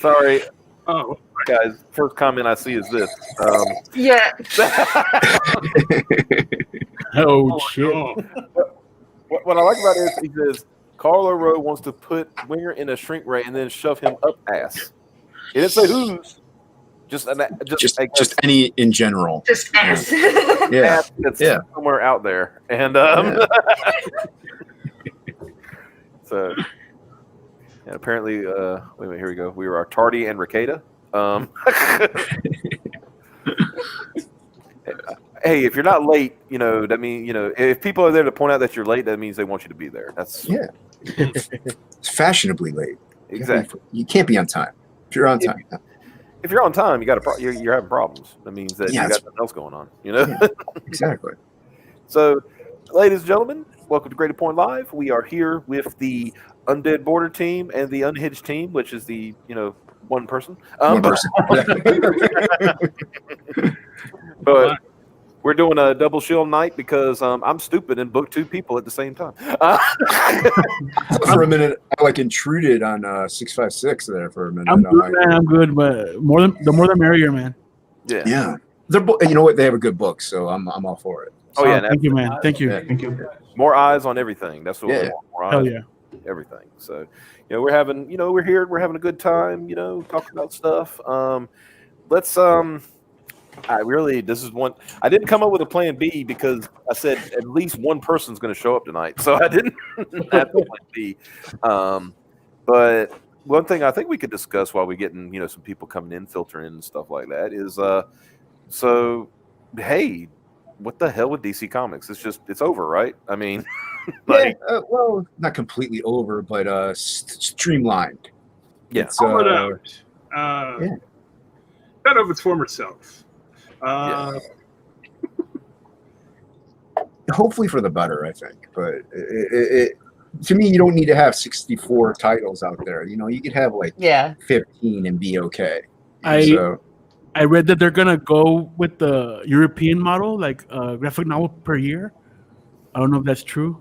Sorry, Oh, guys. First comment I see is this. Yeah. oh shit! No. What I like about it is he says Carlo Rowe wants to put Winger in a shrink ray and then shove him up ass. He didn't say who's. Just any in general. Just ass. Yeah. ass that's Yeah. somewhere out there, and so. And apparently, wait a minute, here we go. We were Tardy and Ricada. Hey, if you're not late, that means, if people are there to point out that you're late, that means they want you to be there. That's It's fashionably late. Exactly. You can't be on time. If you're on time. If you're on time, you're having problems. That means that you got something else going on, Yeah, exactly. So, ladies and gentlemen, welcome to Greater Point Live. We are here with the Undead Border team and the Unhinged team, which is the, one person. One person. But we're doing a double shield night because I'm stupid and booked two people at the same time. For a minute, I intruded on 656 there for a minute. I'm good, man. I'm good, but the more the merrier, man. Yeah. They're you know what? They have a good book, so I'm all for it. Oh yeah, thank you, man. Thank you. Yeah. Thank you. More eyes on everything. That's what we want. More eyes Hell yeah. on everything. So, we're having, we're here. We're having a good time. Talking about stuff. Let's this is one. I didn't come up with a plan B because I said at least one person's going to show up tonight, so I didn't have a plan B. But one thing I think we could discuss while we're getting some people coming in, filtering in and stuff like that is so hey, what the hell with DC Comics? It's over, right? I mean, well, not completely over, but streamlined. Yeah, it's, Call it out. Out of its former self. Hopefully for the better, I think. But it to me, you don't need to have 64 titles out there. You could have 15 and be okay. I read that they're gonna go with the European model, like graphic novel per year. I don't know if that's true.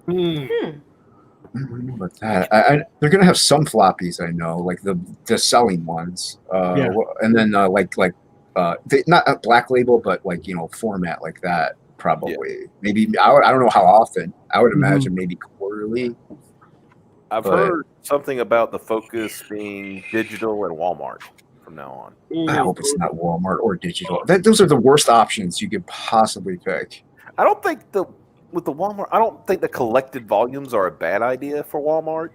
I don't know about that. They're gonna have some floppies, I know, like the selling ones. And then not Black Label, but format like that. Probably, maybe I don't know how often. I would imagine maybe quarterly. I've heard something about the focus being digital and Walmart from now on. I hope it's not Walmart or digital. Those are the worst options you could possibly pick. I don't think with the Walmart, I don't think the collected volumes are a bad idea for Walmart.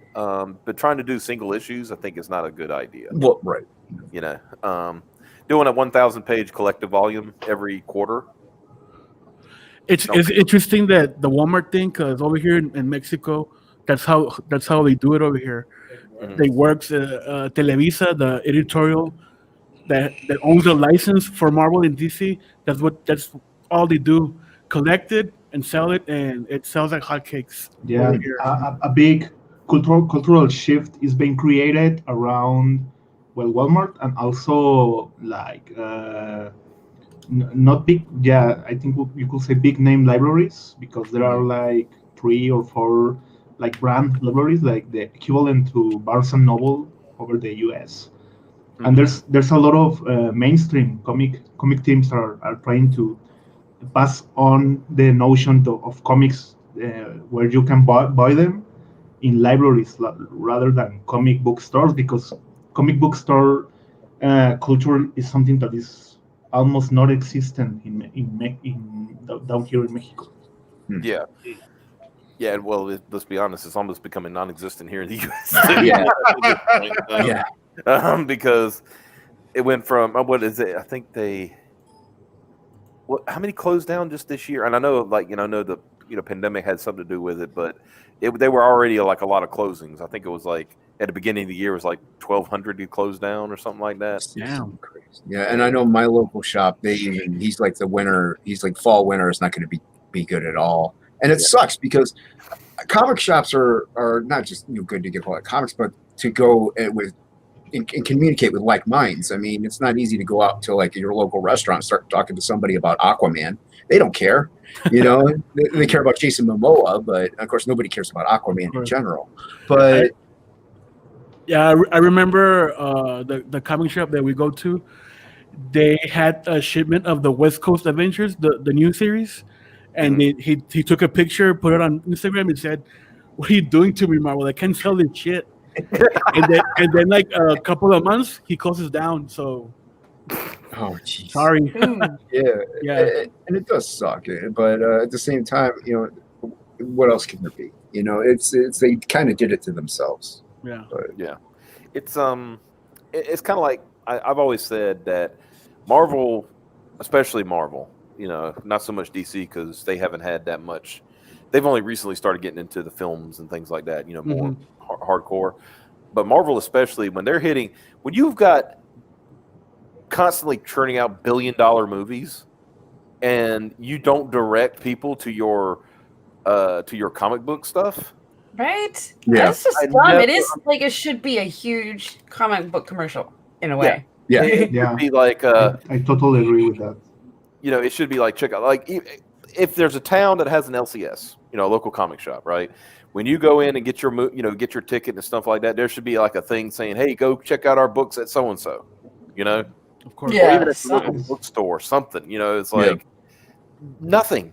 But trying to do single issues, I think is not a good idea. Well, right. Doing a 1,000-page collective volume every quarter. It's interesting that the Walmart thing, because over here in Mexico, that's how they do it over here. Mm-hmm. They work Televisa, the editorial that owns the license for Marvel and DC. That's all they do. Collect it and sell it, and it sells like hotcakes. Yeah, a big cultural shift is being created around Walmart, and also not big. Yeah, I think you could say big name libraries, because there are 3 or 4 brand libraries, like the equivalent to Barnes and Noble over the US. Mm-hmm. And there's a lot of mainstream comic teams are trying to pass on the notion of comics where you can buy them in libraries rather than comic book stores, because comic book store culture is something that is almost not existent down here in Mexico. Yeah. Yeah, well, let's be honest, it's almost becoming non-existent here in the U.S. Because it went from, what is it? I think how many closed down just this year? And I know, the pandemic had something to do with it, but they were already a lot of closings. I think it was at the beginning of the year, it was 1,200 you closed down or something like that. Damn. Yeah, and I know my local shop, he's the winter, fall winter is not going to be good at all. And it sucks because comic shops are not just good to get comics, but to go and communicate with like minds. I mean, it's not easy to go out to your local restaurant and start talking to somebody about Aquaman. They don't care, they care about Jason Momoa, but of course nobody cares about Aquaman in general. But Yeah, I remember the comic shop that we go to. They had a shipment of the West Coast Adventures, the new series, and Mhm. he took a picture, put it on Instagram, and said, "What are you doing to me, Marvel? I can't sell this shit." And then like a couple of months, he closes down. So Oh, jeez. sorry. Mm. Yeah, Yeah, and it does suck. But at the same time, what else can there be? It's they kind of did it to themselves. yeah. Yeah, it's it's kind of like I've always said that Marvel, especially Marvel, not so much DC because they haven't had that much. They've only recently started getting into the films and things like that, more hardcore. But Marvel, especially when you've got constantly churning out billion-dollar movies, and you don't direct people to your comic book stuff. Right? Yeah. It's just I dumb. never- It is like it should be a huge comic book commercial in a Yeah. way. Yeah. It Yeah. should be like I totally agree with that. it should be like check out like if there's a town that has an LCS, a local comic shop, right? When you go in and get your get your ticket and stuff like that, there should be like a thing saying, "Hey, go check out our books at so and so," Of course. or Yeah. even at the local something. bookstore, something. It's like nothing.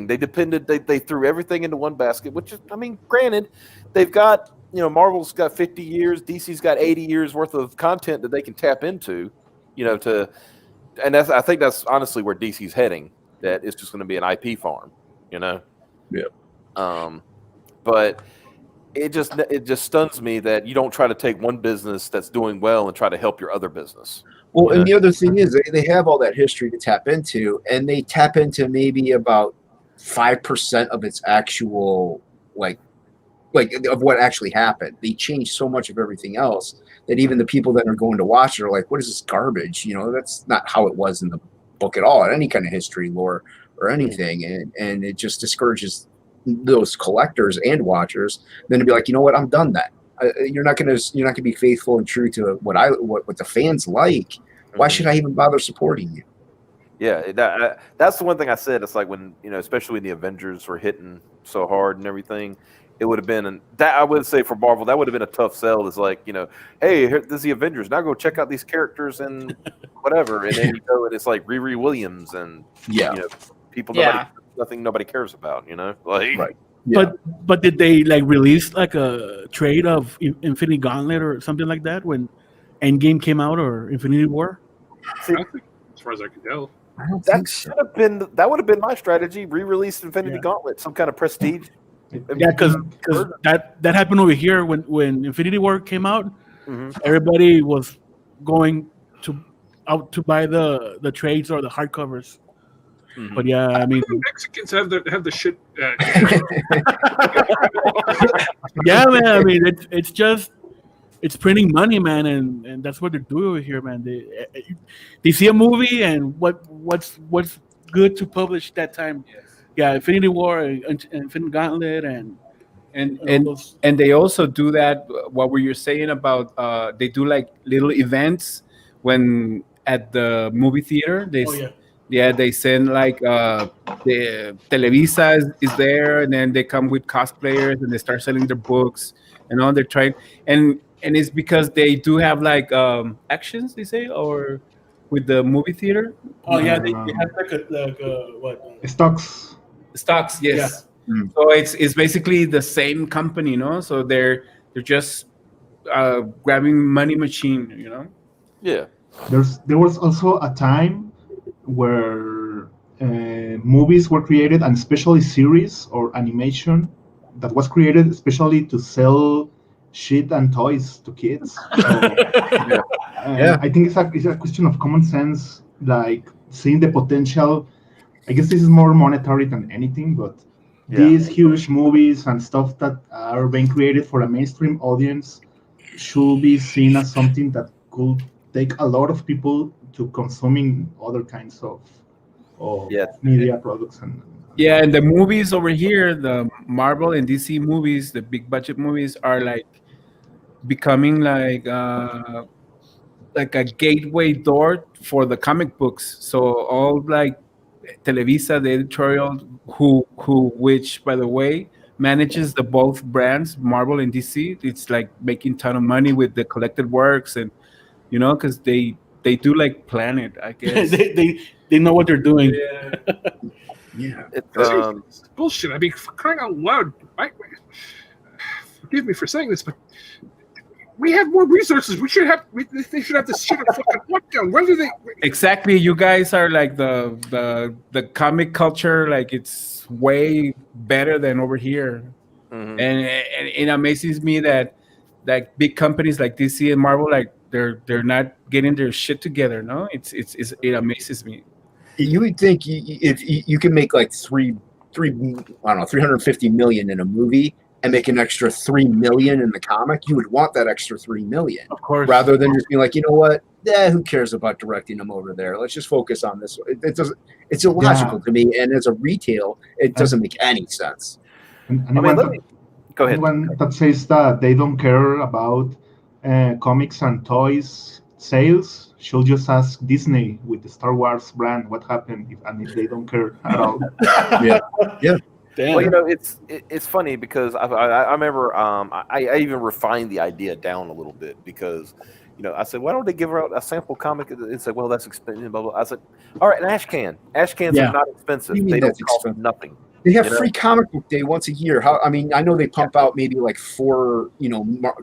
They threw everything into one basket, which is, I mean, granted, they've got Marvel's got 50 years, DC's got 80 years worth of content that they can tap into, and I think that's honestly where DC's heading. That it's just going to be an IP farm, Yeah. But it just stuns me that you don't try to take one business that's doing well and try to help your other business. Well, and the other thing is they have all that history to tap into, and they tap into maybe about 5% of its actual like of what actually happened. They change so much of everything else that even the people that are going to watch it are like, "What is this garbage?" That's not how it was in the book at all, in any kind of history, lore, or anything, and it just discourages those collectors and watchers then to be like, you know what, I'm done that. You're not gonna be faithful and true to what the fans like. Why should I even bother supporting you? Yeah, that's the one thing I said. It's like when especially when the Avengers were hitting so hard and everything, it would have been that I would say for Marvel that would have been a tough sell. It's like hey, this is the Avengers. Now go check out these characters and whatever, and then you go and it's like Riri Williams and people nothing nobody cares about. Like Right. Yeah. But did they like release like a trade of Infinity Gauntlet or something like that when Endgame came out or Infinity War? see, I don't think, as far as I can tell. I don't think that would have been my strategy. Re-release Infinity Yeah. Gauntlet, some kind of prestige. Yeah, because that happened over here when Infinity War came out. Mhm. Everybody was going out to buy the trades or the hardcovers. Mhm. But yeah, I mean, Mexicans have the shit. yeah, man. I mean, it's printing money, man, and that's what they're doing over here, man. They see a movie and what's good to publish that time. Yeah, Infinity War and Infinite Gauntlet and those. And they also do that. What were you saying about? They do like little events when at the movie theater. They send like the Televisa is there, and then they come with cosplayers and they start selling their books and all. They're trying and it's because they do have like actions, they say, or with the movie theater Oh yeah, they have like what? Stocks. stocks. Yes. Mm. So it's basically the same company, so they're just grabbing money machine. Yeah. There was also a time where movies were created, and especially series or animation that was created especially to sell shit and toys to kids. So, Yeah. I think it's a question of common sense, like seeing the potential. I guess this is more monetary than anything, but these huge movies and stuff that are being created for a mainstream audience should be seen as something that could take a lot of people to consuming other kinds of Yeah. media products and Yeah, and the movies over here, the Marvel and DC movies, the big budget movies, are like becoming like a gateway door for the comic books. So all like Televisa, the editorial, which by the way, manages the both brands, Marvel and DC. It's like making ton of money with the collected works, and because they do like plan it, I guess. they know what they're doing. Yeah. Yeah. It's It's bullshit. I mean, for crying out loud, forgive me for saying this, but we have more resources. They should have this shit on fucking lockdown. When do they? Exactly. You guys are like the comic culture. Like it's way better than over here, mhm. and it amazes me that big companies like DC and Marvel, like they're not getting their shit together. No, it amazes me. You would think if you can make like three, I don't know, 350 million in a movie and make an extra 3 million in the comic, you would want that extra 3 million. Of course. Rather than just being like, you know what? Who cares about directing them over there? Let's just focus on this. It doesn't. It's illogical to me, and as a retail, it doesn't make any sense. Go ahead. Anyone that says that they don't care about comics and toys sales should just ask Disney with the Star Wars brand what happened if they don't care at all. Yeah. Damn. Well, it's funny because I remember I even refined the idea down a little bit because I said, why don't they give out a sample comic? It said, well, that's expensive. Blah, blah. I said, all right, an ash can. Ash cans Yeah. are not expensive. You mean They don't that's cost expensive? nothing. They have free comic book day once a year. I know they pump out maybe like 4,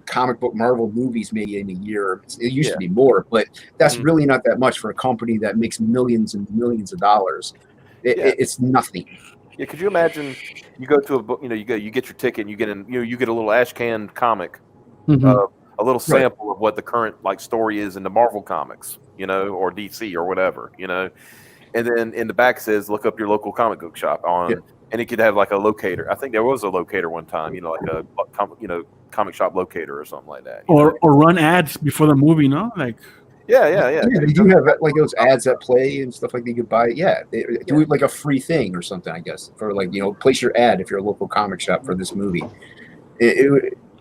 comic book Marvel movies maybe in a year. It used to be more, but that's really not that much for a company that makes millions and millions of dollars. It's nothing. Yeah, could you imagine? You go to a book, you get your ticket, and you get you get a little ash can comic, Mhm. a little sample of what the current story is in the Marvel comics, or DC or whatever, and then in the back says, look up your local comic book shop on. And it could have like a locator. I think there was a locator one time, like a comic shop locator or something like that. Or run ads before the movie, no? Like Yeah. They do have like those ads that play and stuff like that you could buy. Yeah, they do it like a free thing or something, I guess, for place your ad if you're a local comic shop for this movie.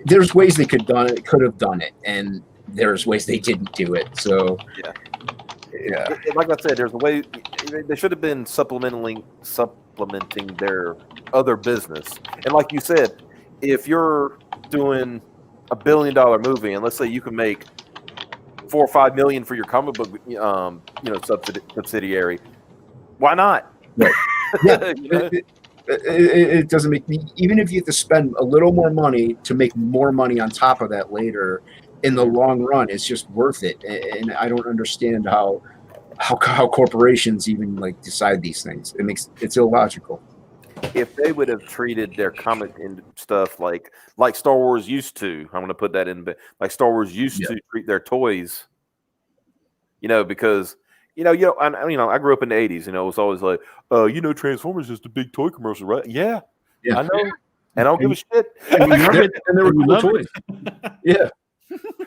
There's ways they could have done it, and there's ways they didn't do it. So yeah. Like I said, there's a way they should have been supplementing their other business. And like you said, if you're doing $1 billion movie, and let's say you can make 4 or 5 million for your comic book, subsidiary, why not? Right. Yeah. It doesn't make me. Even if you have to spend a little more money to make more money on top of that later, in the long run, it's just worth it. And I don't understand how corporations even decide these things. It's illogical. If they would have treated their comic and stuff like Star Wars used to, I'm going to put that in, like Star Wars used to treat their toys, because I grew up in the 80s. It was always like, Transformers is the big toy commercial, right? Yeah. I know, and I don't give a shit. and we love it. And they were We cool love toys. it. Yeah.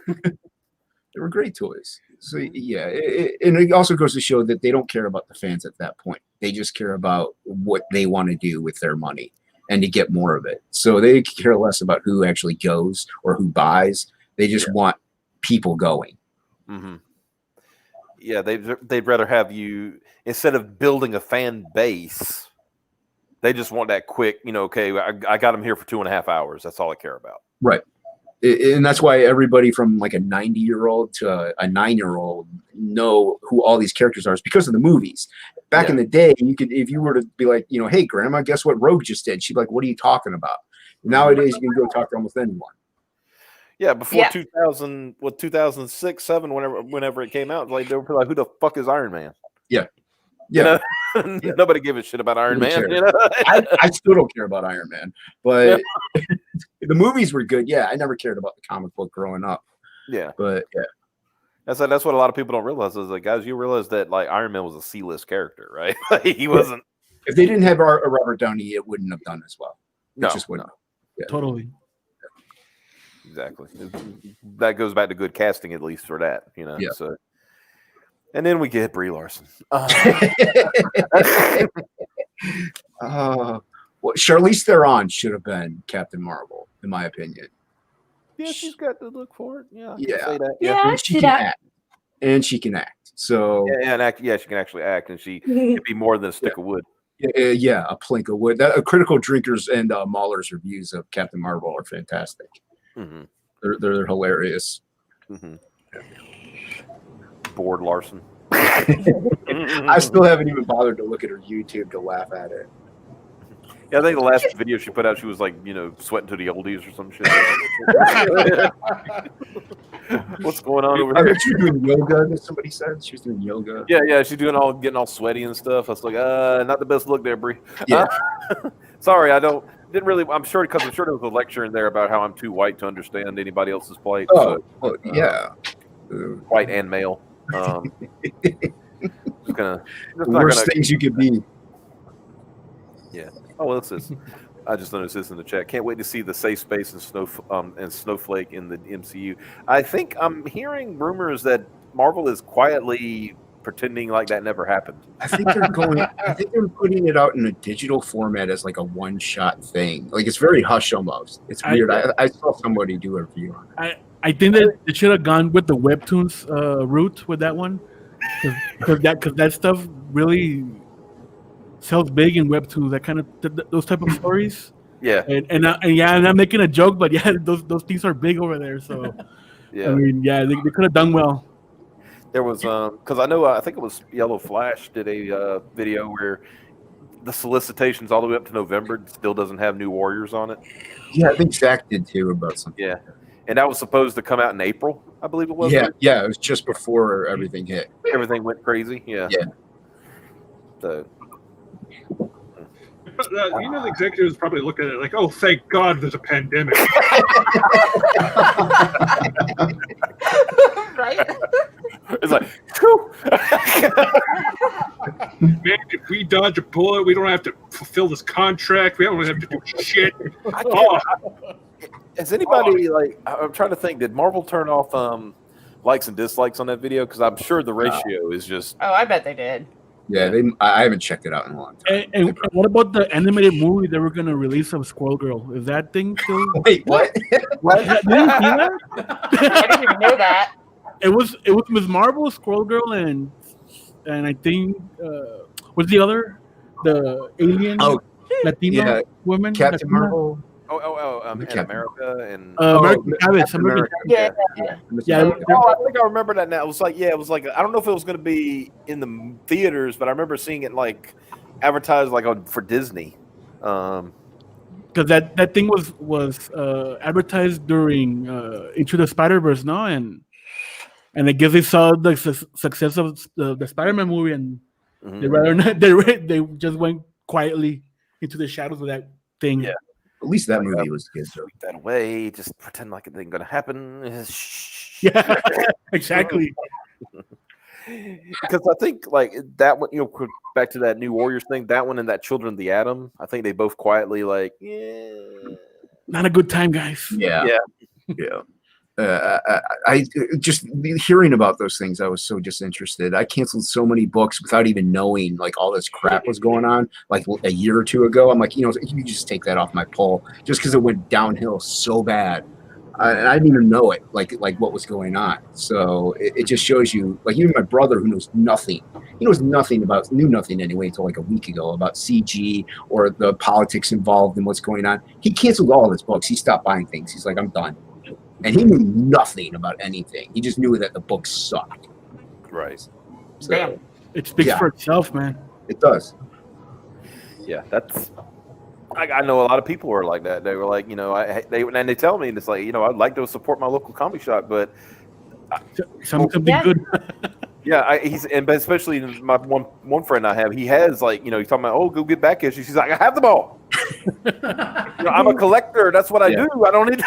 They were great toys. So yeah, and it also goes to show that they don't care about the fans at that point. They just care about what they want to do with their money and to get more of it. So they care less about who actually goes or who buys. They just want people going. Mm-hmm. Yeah, they'd rather have you, instead of building a fan base, they just want that quick, okay, I got them here for 2.5 hours. That's all I care about. Right. And that's why everybody from like a 90-year-old to a 9-year-old know who all these characters are. It's because of the movies. Back in the day, if you were to be like, hey, Grandma, guess what Rogue just did? She'd be like, what are you talking about? Nowadays, you can go talk to almost anyone. Yeah, before 2006, 7, whenever it came out, they were like, who the fuck is Iron Man? Yeah. Yeah. Nobody gave a shit about Iron Man. I still don't care about Iron Man, but the movies were good. Yeah, I never cared about the comic book growing up. Yeah, but yeah, that's what a lot of people don't realize is guys, you realize that Iron Man was a C-list character, right? He wasn't. If they didn't have Robert Downey, it wouldn't have done as well. It just wouldn't. Yeah. Totally. Exactly. That goes back to good casting, at least for that. Yeah. So. And then we get Brie Larson. Well, Charlize Theron should have been Captain Marvel, in my opinion. Yeah, she's got the look for it. Yeah, yeah, yeah. And she can act. And she can act. So and act. Yeah, she can actually act, and she can be more than a stick of wood. Yeah, a plank of wood. Critical Drinkers and Mahler's reviews of Captain Marvel are fantastic. Mm-hmm. They're hilarious. Mm-hmm. Board Larson. I still haven't even bothered to look at her YouTube to laugh at it. Yeah, I think the last video she put out, she was like, sweating to the oldies or some shit. What's going on over I here? think she was doing yoga. Somebody said she was doing yoga. Yeah, she's getting all sweaty and stuff. I was like, not the best look there, Bree. Yeah. Sorry, I'm sure there was a lecture in there about how I'm too white to understand anybody else's plight. Oh, well, yeah. White and male. The worst things you could be. Yeah. Oh, well, this is. I just noticed this in the chat. Can't wait to see the safe space and Snowflake in the MCU. I think I'm hearing rumors that Marvel is quietly pretending like that never happened. I think they're putting it out in a digital format as like a one-shot thing. Like it's very hush almost. It's weird. I saw somebody do a review on it. I think that they should have gone with the webtoons route with that one, because that stuff really sells big in webtoons. That kind of those type of stories. Yeah. And I'm making a joke, but yeah, those things are big over there. So yeah, I mean, yeah, they could have done well. There was because I think it was Yellow Flash did a video where the solicitations all the way up to November still doesn't have New Warriors on it. Yeah, I think Zach did too about something. Yeah, and that was supposed to come out in April, I believe it was. Yeah, it was just before everything hit. Everything went crazy. Yeah. So. The executives probably look at it like, "Oh, thank God, there's a pandemic." Right? It's like, whew. Man, if we dodge a bullet, we don't have to fulfill this contract. We don't have to do shit. Has anybody I'm trying to think, did Marvel turn off likes and dislikes on that video? Because I'm sure the ratio is just. Oh, I bet they did. Yeah, I haven't checked it out in a long time. And what about the animated movie they were going to release of Squirrel Girl? Is that thing still? Wait, what? What? Did you see that? I didn't even know that. It was Ms. Marvel, Squirrel Girl, and I think what's the other? The alien Latino woman, Captain Latina? Marvel. In America and American Cabot. Yeah. I think I remember that now. It was like I don't know if it was going to be in the theaters, but I remember seeing it advertised for Disney. Because that thing was advertised during Into the Spider-Verse, no, and I guess they saw the success of the Spider-Man movie, and they rather not. They just went quietly into the shadows of that thing. Yeah. At least that movie was good. Sweep that away. Just pretend like it ain't gonna happen. Yeah, exactly. Because I think that one, back to that New Warriors thing, that one and that Children of the Atom, I think they both quietly not a good time, guys. Yeah. I just hearing about those things, I was so disinterested. I canceled so many books without even knowing all this crap was going on. Like a year or two ago, I'm like, you just take that off my poll just because it went downhill so bad. And I didn't even know it, like what was going on. So it just shows you, even my brother who knows nothing, knew nothing anyway until a week ago about CG or the politics involved in what's going on. He canceled all of his books. He stopped buying things. He's like, I'm done. And he knew nothing about anything. He just knew that the books sucked. Right. So, Damn. It speaks for itself, man. It does. Yeah, that's. I know a lot of people were like that. They were like, they tell me, and it's like, I'd like to support my local comic shop, but Something good. Yeah, but especially my one friend I have, he has he's talking about, go get back issues. He's like, I have them all. I'm a collector. That's what I do. I don't need.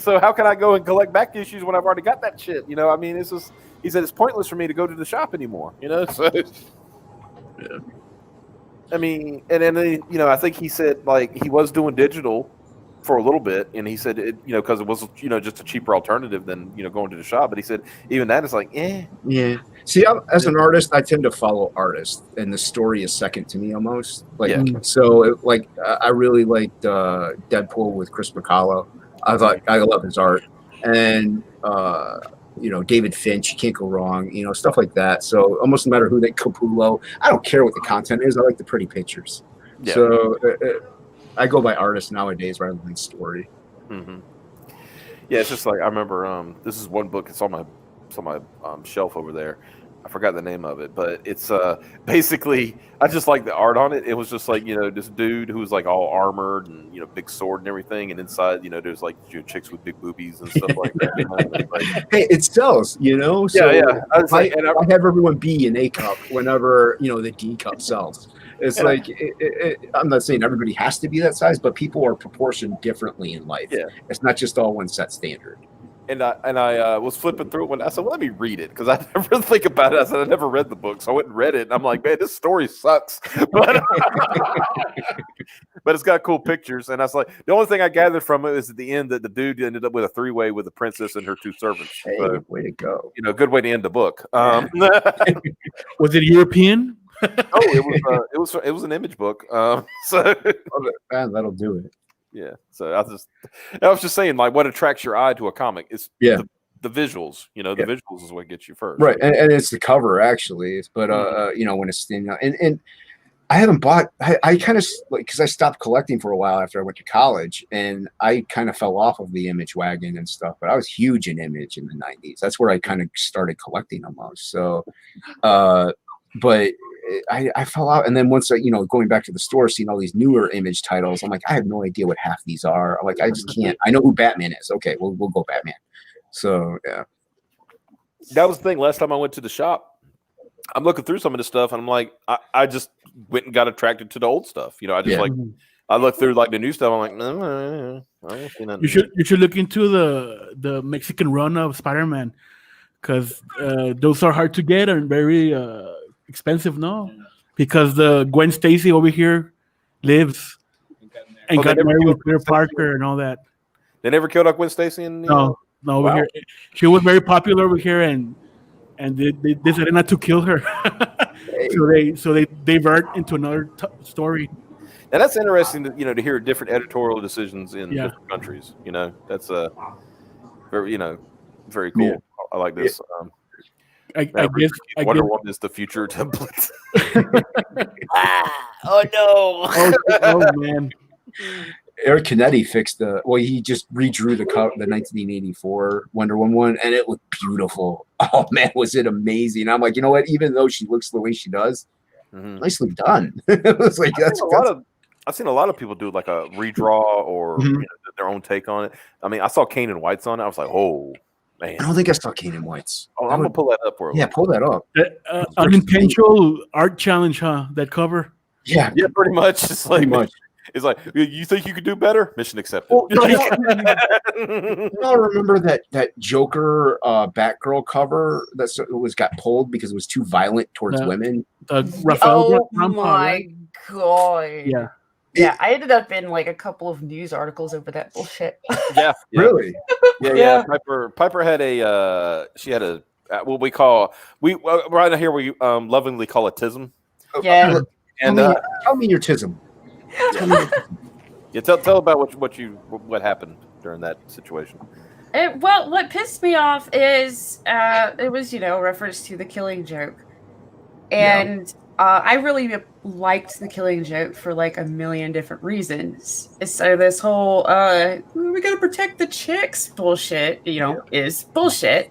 So how can I go and collect back issues when I've already got that shit? I mean, it's just. He said it's pointless for me to go to the shop anymore. So. Yeah. I mean, and then I think he said he was doing digital for a little bit, and he said because it was just a cheaper alternative than going to the shop. But he said even that is Yeah. See, as an artist, I tend to follow artists, and the story is second to me almost. So I really liked Deadpool with Chris Bacalo. I love his art, and David Finch, you can't go wrong, stuff like that. So almost no matter who they Capullo, I don't care what the content is. I like the pretty pictures. Yeah. So I go by artist nowadays rather than story. Mm-hmm. Yeah, it's just like I remember. This is one book. It's on my shelf over there. I forgot the name of it, but it's basically I just like the art on it. It was just like this dude who was like all armored and big sword and everything, and inside there's like chicks with big boobies and stuff like that. Like, hey, it sells, So yeah. I was like, I have everyone be an A cup whenever the D cup sells. It's like I'm not saying everybody has to be that size, but people are proportioned differently in life. Yeah. It's not just all one set standard. And I was flipping through it when I said, well, let me read it, because I never think about it. I said I never read the book, so I went and read it, and I'm like, man, this story sucks, but it's got cool pictures. And I was like, the only thing I gathered from it is at the end that the dude ended up with a 3-way with the princess and her 2 servants. Hey, so, way to go! Good way to end the book. Was it European? it was an image book. So that'll do it. Yeah, so I was just saying, like, what attracts your eye to a comic is the visuals. The visuals is what gets you first, right? And it's the cover actually, but when it's thin, and I haven't bought. I kind of because I stopped collecting for a while after I went to college, and I kind of fell off of the Image wagon and stuff. But I was huge in Image in the '90s. That's where I kind of started collecting almost. So, but I fell out, and then once going back to the store, seeing all these newer Image titles, I'm like, I have no idea what half these are. I'm like, I just can't. I know who Batman is. Okay, we'll go Batman. So yeah, that was the thing. Last time I went to the shop, I'm looking through some of this stuff, and I'm like, I just went and got attracted to the old stuff. I just I look through like the new stuff. I'm like, no, I don't see nothing. You should look into the Mexican run of Spider-Man, because those are hard to get and very expensive, no? Because the Gwen Stacy over here lives and got married with Peter Parker and all that. They never killed Gwen Stacy in no over here. She was very popular over here, and they decided not to kill her. so they divert into another story. And that's interesting to hear different editorial decisions in different countries. That's very very cool. Yeah. I like this. I guess Wonder Woman is the future template. Oh no! Oh man! Eric Canetti fixed he just redrew the 1984 Wonder Woman one, and it looked beautiful. Oh man, was it amazing! I'm like, you know what? Even though she looks the way she does, nicely done. It was like I've seen a lot of people do like a redraw or their own take on it. I mean, I saw Kane and White's on it. I was like, oh. Man. I don't think I saw Kane and White's. Oh, I'm gonna pull that up for you. Yeah, pull that up. Unintentional art challenge, huh? That cover. Yeah, pretty much. It's like, it's like, you think you could do better? Mission accepted. Well, I remember that Joker Batgirl cover that got pulled because it was too violent towards women. Oh my god! Yeah. Yeah, I ended up in like a couple of news articles over that bullshit. Yeah. Really? Yeah. Piper had what we call right here we lovingly call it tism. Yeah. And tell me your tism. Yeah, tell about what happened during that situation. Well, what pissed me off is it was reference to the Killing Joke, and I really liked the Killing Joke for like a million different reasons. So this whole we gotta protect the chicks bullshit, is bullshit.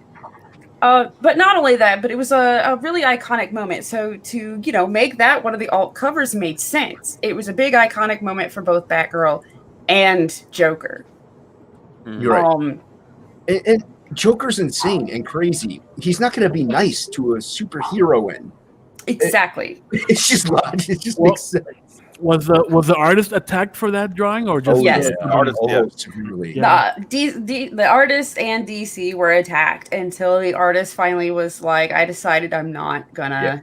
But not only that, but it was a really iconic moment. So to make that one of the alt covers made sense. It was a big iconic moment for both Batgirl and Joker. You're right. And Joker's insane and crazy. He's not going to be nice to a superheroine. Exactly. It's just logic. It just makes sense. Was the artist attacked for that drawing, or just yes? The artist, severely. The artist and DC were attacked until the artist finally was like, "I decided I'm not gonna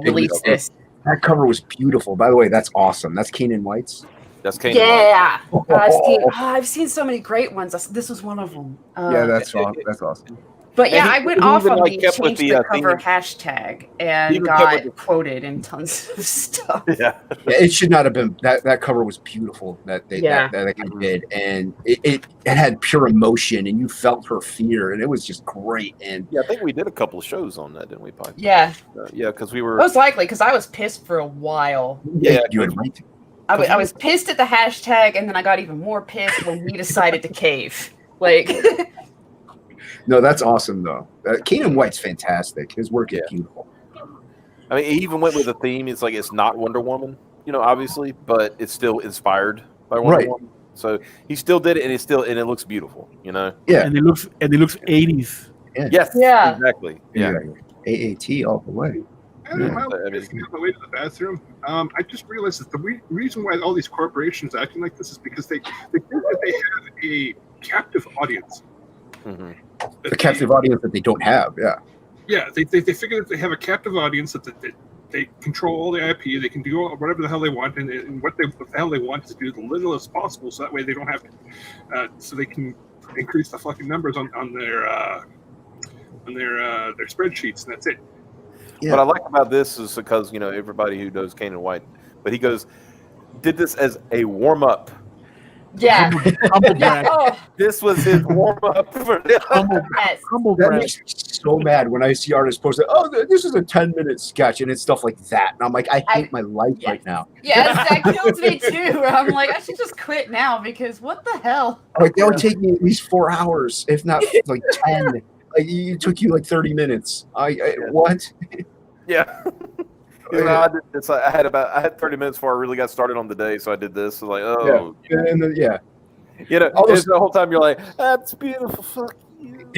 release this." That cover was beautiful. By the way, that's awesome. That's Kane and White's. That's Kane. Yeah, I've seen so many great ones. This was one of them. Yeah, that's awesome. But yeah, And I went he off even, on like, the kept with change the, the cover theme. hashtag He and even kept with got quoted in tons of stuff. Yeah. It should not have been that cover was beautiful that they Yeah. that guy did, and it had pure emotion, and you felt her fear, and it was just great. And Yeah, I think we did a couple of shows on that, didn't we, Pipe? Yeah, Yeah, because we were. most likely because I was pissed for a while. Yeah, you had right to. I was pissed at the hashtag, and then I got even more pissed when he decided to cave. Like, No, that's awesome though. Keenan White's fantastic. His work is beautiful. I mean, he even went with a theme. It's like it's not Wonder Woman, obviously, but it's still inspired by Wonder Woman. So he still did it, and it looks beautiful, Yeah, and it looks 80s. Yes. Yeah. Exactly. Yeah. AAT all the way. I don't know. On the way to the bathroom, I just realized that the reason why all these corporations are acting like this is because they think that they have a captive audience. Mm-hmm. A captive audience that they don't have. Yeah. Yeah, they figure that they have a captive audience that they control all the IP. They can do whatever the hell they want, and what the hell they want is to do the little as possible, so that way they don't have to, so they can increase the fucking numbers on their spreadsheets, and that's it. Yeah. What I like about this is because everybody who knows Kane and White, but he did this as a warm up. yeah. Humble brag. Oh, This was his warm up for yes. Humble That brag. makes me so mad when I see artists post, "Oh, this is a 10-minute sketch," and it's stuff like that, and I'm like, I hate my life right now. Yes, that kills me too. I'm like, I should just quit now because what the hell? Like that would take me at least 4 hours, if not like 10. Like it took you like 30 minutes. What? Yeah. I did this. I had 30 minutes before I really got started on the day, so I did this. So like, And then, it's the whole time you're like, that's beautiful. Fuck you.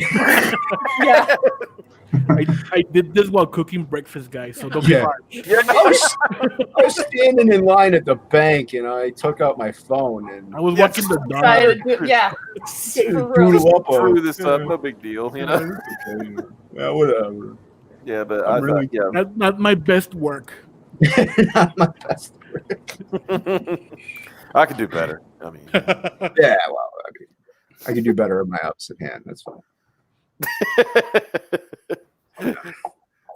Yeah. I did this while cooking breakfast, guys. So don't be Yeah. hard. I was standing in line at the bank, and I took out my phone and I was watching the Try dog. to do- yeah. doodle up Through this stuff, no big deal, Yeah, whatever. Yeah, but I'm really- That's not my best work. Not my best. I could do better. I mean, Yeah, well, I could do better in my opposite hand. That's fine.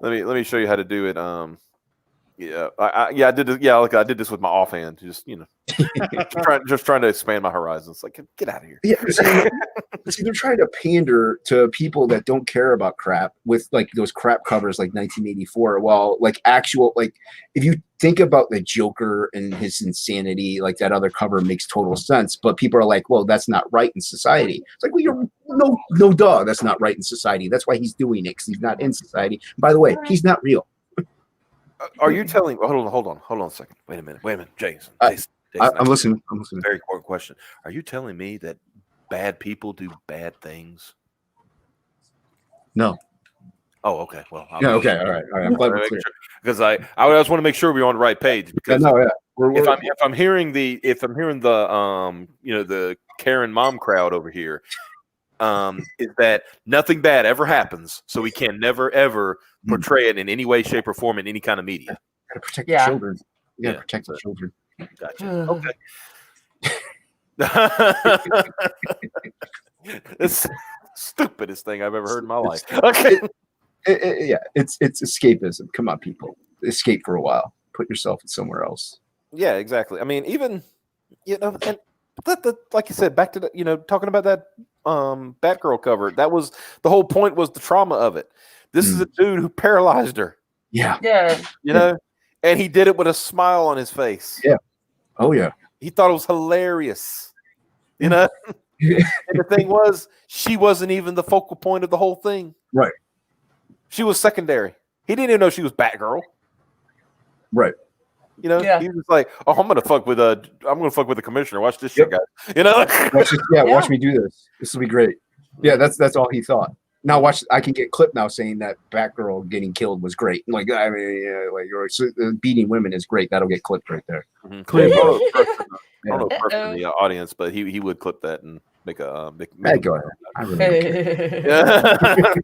let me show you how to do it. I did this. Yeah, look, I did this with my offhand. Just trying to expand my horizons. Like, get out of here. Yeah, see, they're trying to pander to people that don't care about crap with like those crap covers like 1984. Well, like actual, like if you think about the Joker and his insanity, like that other cover makes total sense. But people are like, well, that's not right in society. It's like, well, you're no duh, that's not right in society. That's why he's doing it, because he's not in society. By the way, he's not real. Are you telling? Hold on a second. Wait a minute, Jason. I'm listening. Very important question. Are you telling me that bad people do bad things? No. Oh, okay. Well, Yeah. Okay. All right. I'm glad we're clear. Because I just want to make sure we're on the right page. Because if I'm hearing the the Karen mom crowd over here, is that nothing bad ever happens, so we can never ever portray it in any way, shape, or form in any kind of media. Gotta protect the children. You gotta protect the children. Gotcha. Okay. It's stupidest thing I've ever heard in my life. Okay. Yeah, it's escapism. Come on, people, escape for a while. Put yourself in somewhere else. Yeah, exactly. I mean, even and like you said, back to talking about that Batgirl cover. That was the whole point, was the trauma of it. This is a dude who paralyzed her. Yeah. Yeah. And he did it with a smile on his face. Yeah. Oh yeah. He thought it was hilarious. And the thing was, she wasn't even the focal point of the whole thing. Right. She was secondary. He didn't even know she was Batgirl. Right. He was like, "Oh, I'm gonna fuck with the commissioner. Watch this shit, guys." Watch me do this. This will be great. Yeah, that's all he thought. Now watch. I can get clipped now saying that Batgirl getting killed was great. Like, I mean, beating women is great. That'll get clipped right there. Mm-hmm. I don't know the person in the audience, but he would clip that and make a Hey, go ahead. I really don't care.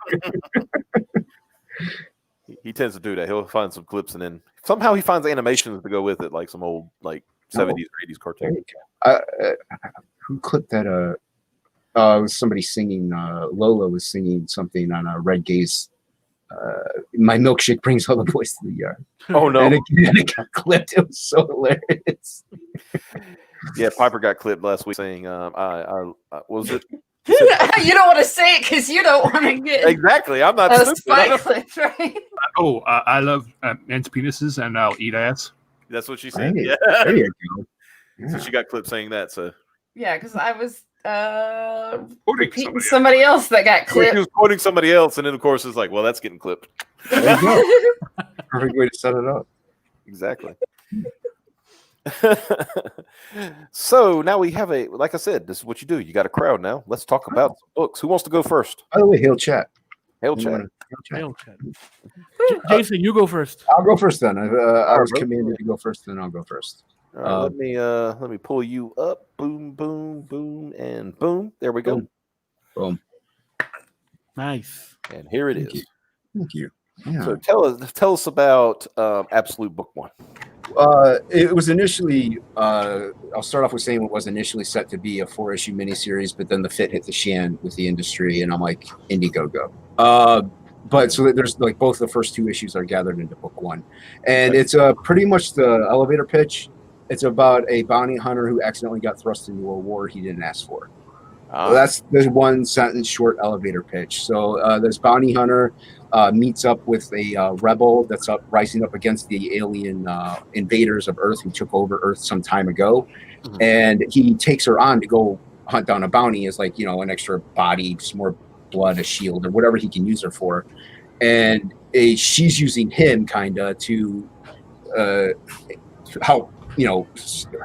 He tends to do that. He'll find some clips and then somehow he finds animations to go with it, like some old 70s or 80s cartoon. Who clipped that? it was somebody singing. Lola was singing something on a Red Gaze. My milkshake brings all the boys to the yard. Oh no! And it got clipped. It was so hilarious. Yeah, Piper got clipped last week saying, "I was it." You don't want to say it because you don't want to get Exactly. I'm not a stupid. spike clip, right? Oh, I love men's penises, and I'll eat ass. That's what she said. Hey, Yeah. there you go. So Yeah. she got clipped saying that. So Yeah, because I was Quoting repeating somebody else that got she clipped. was quoting somebody else, and then of course it's like, well, that's getting clipped. There you go. Perfect way to set it up. Exactly. So now we have like I said, this is what you do. You got a crowd now. Let's talk about some books. Who wants to go first? By the way, hail chat. Hail Anyone chat. wanna- hail chat? Jason, you go first. I'll go first then. I was bro. commanded to go first, then I'll go first. All right, let me pull you up. Boom, boom, boom, and boom. There we go. Boom. Boom. Nice. And here it Thank is. Thank you. Yeah. So tell us about Absolute Book One. It was initially, I'll start off with saying it was initially set to be a 4-issue miniseries, but then the fit hit the shan with the industry, and I'm like, Indiegogo. But so there's like both the first 2 issues are gathered into book 1. And it's pretty much the elevator pitch. It's about a bounty hunter who accidentally got thrust into a war he didn't ask for. That's the 1-sentence short elevator pitch. So this bounty hunter meets up with a rebel that's rising up against the alien invaders of Earth who took over Earth some time ago, and he takes her on to go hunt down a bounty as like an extra body, some more blood, a shield, or whatever he can use her for, and she's using him kind of to help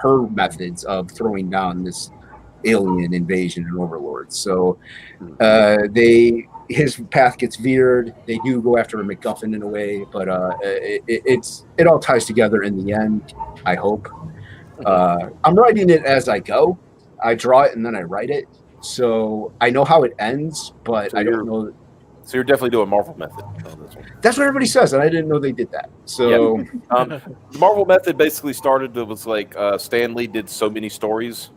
her methods of throwing down this alien invasion and overlords. So his path gets veered. They do go after a MacGuffin in a way, but it all ties together in the end, I hope. I'm writing it as I go. I draw it and then I write it, so I know how it ends, but So I don't know. So you're definitely doing Marvel method on this one. That's what everybody says, and I didn't know they did that. So The Marvel method basically started. It was like Stan Lee did so many stories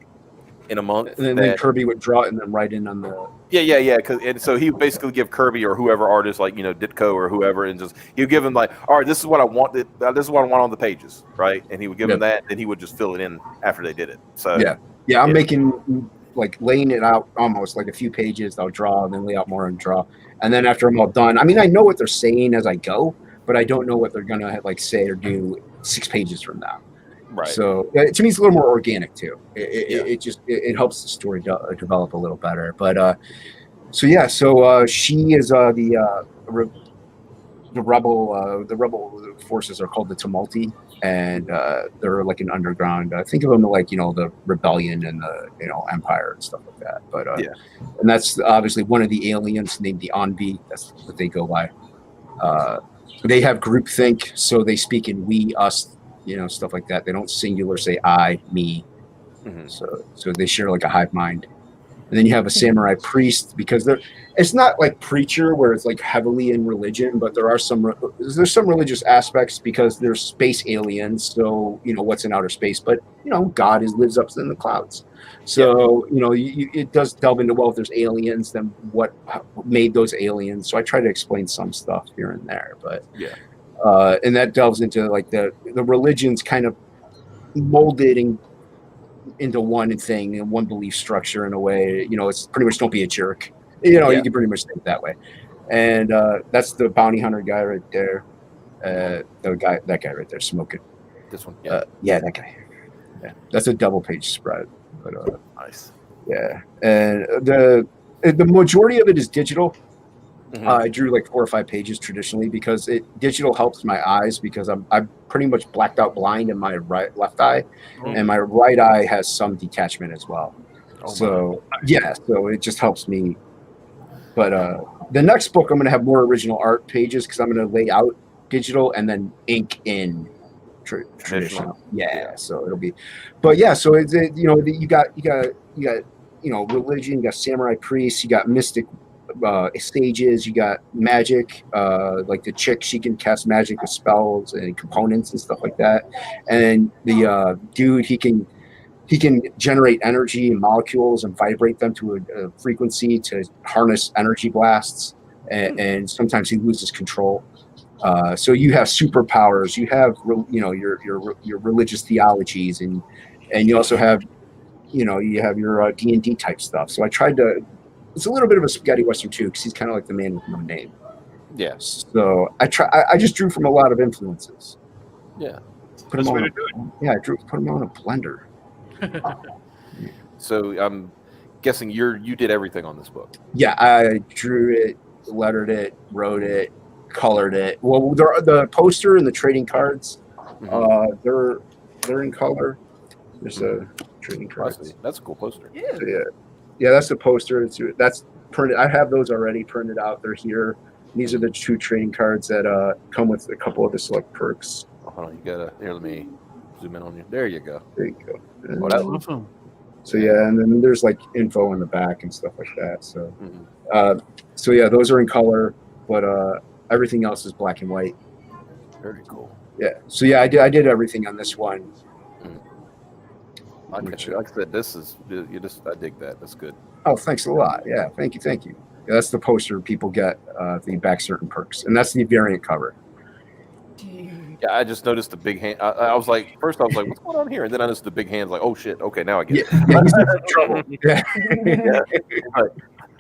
in a month. and then Kirby would draw it and then write in on the. Yeah. And so he would basically give Kirby or whoever artist, like Ditko or whoever, and just he would give him like, all right, this is what I want. This is what I want on the pages, right? And he would give him that, and he would just fill it in after they did it. So yeah, I'm making like laying it out almost like a few pages. I'll draw and then lay out more and draw, and then after I'm all done, I mean, I know what they're saying as I go, but I don't know what they're gonna like say or do 6 pages from now. Right. So to me, it's a little more organic too. It helps the story develop a little better. But so she is the rebel forces are called the Tumulti, and they're like an underground. Think of them like the rebellion and the empire and stuff like that. But and that's obviously one of the aliens named the Onbi. That's what they go by. They have groupthink, so they speak in we, us. Stuff like that. They don't singular say I, me. So they share like a hive mind. And then you have a samurai priest, because it's not like preacher where it's like heavily in religion, but there's some religious aspects because there's space aliens. So what's in outer space, but God lives up in the clouds. So it does delve into, well, if there's aliens, then what made those aliens? So I try to explain some stuff here and there, but and that delves into like the religion's kind of molded into one thing and one belief structure in a way. It's pretty much don't be a jerk. You can pretty much think that way. And that's the bounty hunter guy right there. That guy right there smoking. This one. Yeah, that guy. Yeah, that's a double page spread. But nice. Yeah, and the majority of it is digital. I drew like 4 or 5 pages traditionally because digital helps my eyes, because I'm pretty much blacked out blind in my left eye, and my right eye has some detachment as well. So it just helps me. But the next book I'm going to have more original art pages because I'm going to lay out digital and then ink in traditional. Yeah, so it'll be. But yeah, so it's you got religion, you got samurai priests, you got mystic stages, you got magic, like the chick, she can cast magic with spells and components and stuff like that, and the dude, he can he can generate energy and molecules and vibrate them to a frequency to harness energy blasts, and sometimes he loses control. So you have superpowers, you have your religious theologies, and you also have you have your D&D type stuff. So I tried to. It's a little bit of a spaghetti western too, because he's kind of like the man with no name. Yes. So I just drew from a lot of influences. Yeah. Put them on. Put them on a blender. So I'm guessing you did everything on this book. Yeah, I drew it, lettered it, wrote it, colored it. Well, the poster and the trading cards, they're in color. There's a trading cards. That's a cool poster. Yeah. So, yeah, that's the poster. That's printed. I have those already printed out. They're here. These are the 2 trading cards that come with a couple of the select perks. Hold on, you gotta. Here, let me zoom in on you. There you go. There you go. Oh, that Awesome. So yeah, and then there's like info in the back and stuff like that. So, so yeah, those are in color, but everything else is black and white. Very cool. Yeah. So yeah, I did everything on this one. Like I said, this is I dig that. That's good. Oh, thanks a lot. Yeah, thank you. Yeah, that's the poster people get. The back certain perks, and that's the variant cover. Yeah, I just noticed the big hand. I was like, first I was like, what's going on here? And then I noticed the big hands. Like, oh shit. Okay, now I get it. Yeah, he's in trouble. Yeah.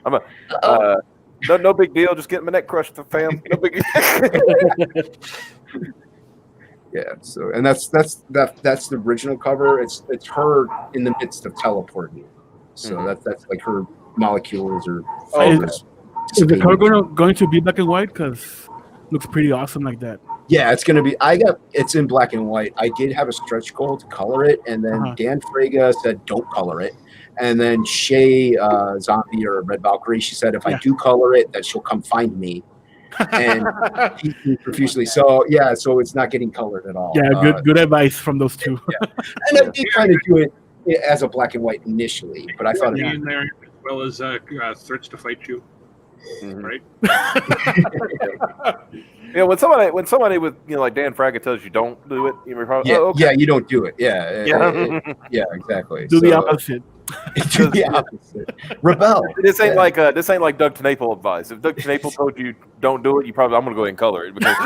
I'm no big deal. Just getting my neck crushed, fam. No big. Yeah. So, and that's the original cover. It's her in the midst of teleporting. So that's like her molecules or fibers. Is the cover going to be black and white? Because looks pretty awesome like that. Yeah, it's gonna be. It's in black and white. I did have a stretch goal to color it, and then Dan Frega said don't color it, and then Shay Zombie or Red Valkyrie, she said if I do color it, that she'll come find me, and he profusely. So yeah, so it's not getting colored at all. Yeah, good advice from those 2. Yeah. And I did kind of do it as a black and white initially, but I thought in there as well as threats to fight you, right? Yeah, when somebody with like Dan Fragga tells you don't do it, you're probably yeah, you don't do it. Yeah, exactly. Do the opposite. Do the opposite. Rebel. This ain't like Doug TenNapel advice. If Doug TenNapel told you don't do it, I'm gonna go ahead and color it. Because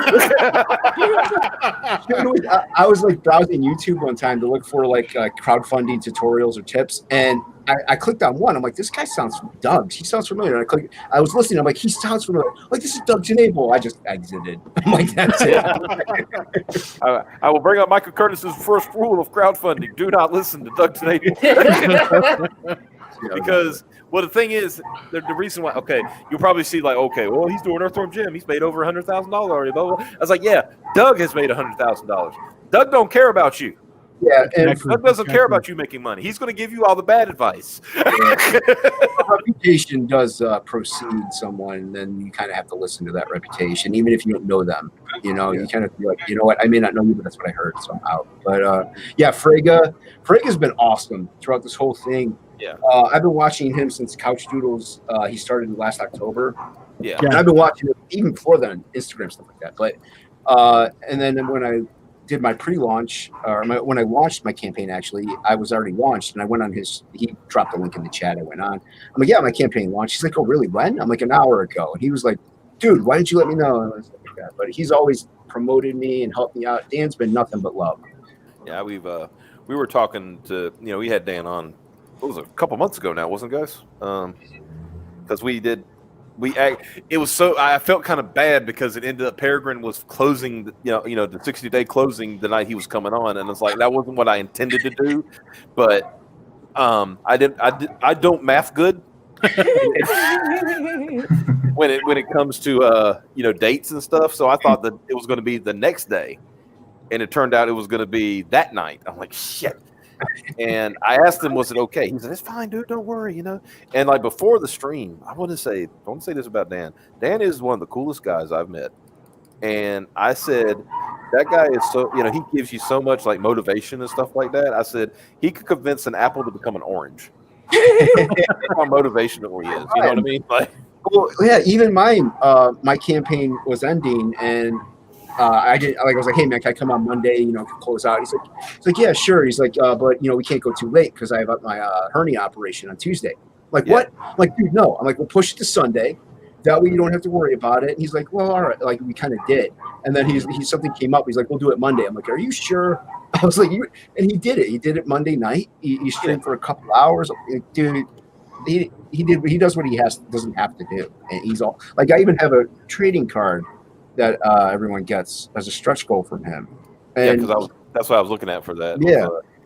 I was like browsing YouTube one time to look for like crowdfunding tutorials or tips, and I clicked on one. I'm like, this guy sounds Doug. He sounds familiar. And I was listening. I'm like, he sounds familiar. Like, this is Doug TenNapel. I just exited. I'm like, that's it. I will bring up Michael Curtis's first rule of crowdfunding: do not listen to Doug TenNapel. Because the thing is, the reason why. Okay, you'll probably see like, okay, well, he's doing Earthworm Jim. He's made over $100,000 already. Blah, blah, blah. I was like, yeah, Doug has made $100,000. Doug don't care about you. Yeah, and Doug doesn't care about you making money. He's going to give you all the bad advice. Reputation does precede someone, then you kind of have to listen to that reputation, even if you don't know them. You kind of feel like, you know what, I may not know you, but that's what I heard, so I'm out. But yeah, Frega's been awesome throughout this whole thing. Yeah, I've been watching him since Couch Doodles. He started last October. Yeah, and I've been watching him even before then, Instagram stuff like that. But and then when I did my pre-launch, when I launched my campaign, actually, I was already launched, and I went on he dropped the link in the chat. I went on. I'm like, yeah, my campaign launched. He's like, oh, really? When? I'm like, an hour ago. And he was like, dude, why didn't you let me know? And I was like, yeah. But he's always promoted me and helped me out. Dan's been nothing but love. Yeah, we were talking to, we had Dan on, what was it, a couple months ago now, wasn't it, guys? Because it was so, I felt kind of bad because it ended up Peregrine was closing, the 60-day closing the night he was coming on, and it's like that wasn't what I intended to do, but I don't math good when it comes to dates and stuff. So I thought that it was going to be the next day, and it turned out it was going to be that night. I'm like, shit. And I asked him, was it okay? He said, it's fine, dude. Don't worry, And like before the stream, I want to say this about Dan. Dan is one of the coolest guys I've met. And I said, that guy is so, he gives you so much like motivation and stuff like that. I said, he could convince an apple to become an orange. That's how motivational he is. You know what I mean? Like, well, yeah, even mine, my campaign was ending, and I did. Like I was like, hey man, can I come on Monday? You know, close out. He's like, yeah, sure. He's like, but you know, we can't go too late because I have my hernia operation on Tuesday. I'm like, Yeah. what? I'm like, dude, no. I'm like, we'll push it to Sunday. That way you don't have to worry about it. And he's like, well, all right. Like we kind of did. And then he's something came up. He's like, we'll do it Monday. I'm like, are you sure? I was like, and he did it. He did it Monday night. He streamed for a couple hours. Dude, he does what he doesn't have to do. And he's all like, I even have a trading card that everyone gets as a stretch goal from him. And because that's what I was looking at for that.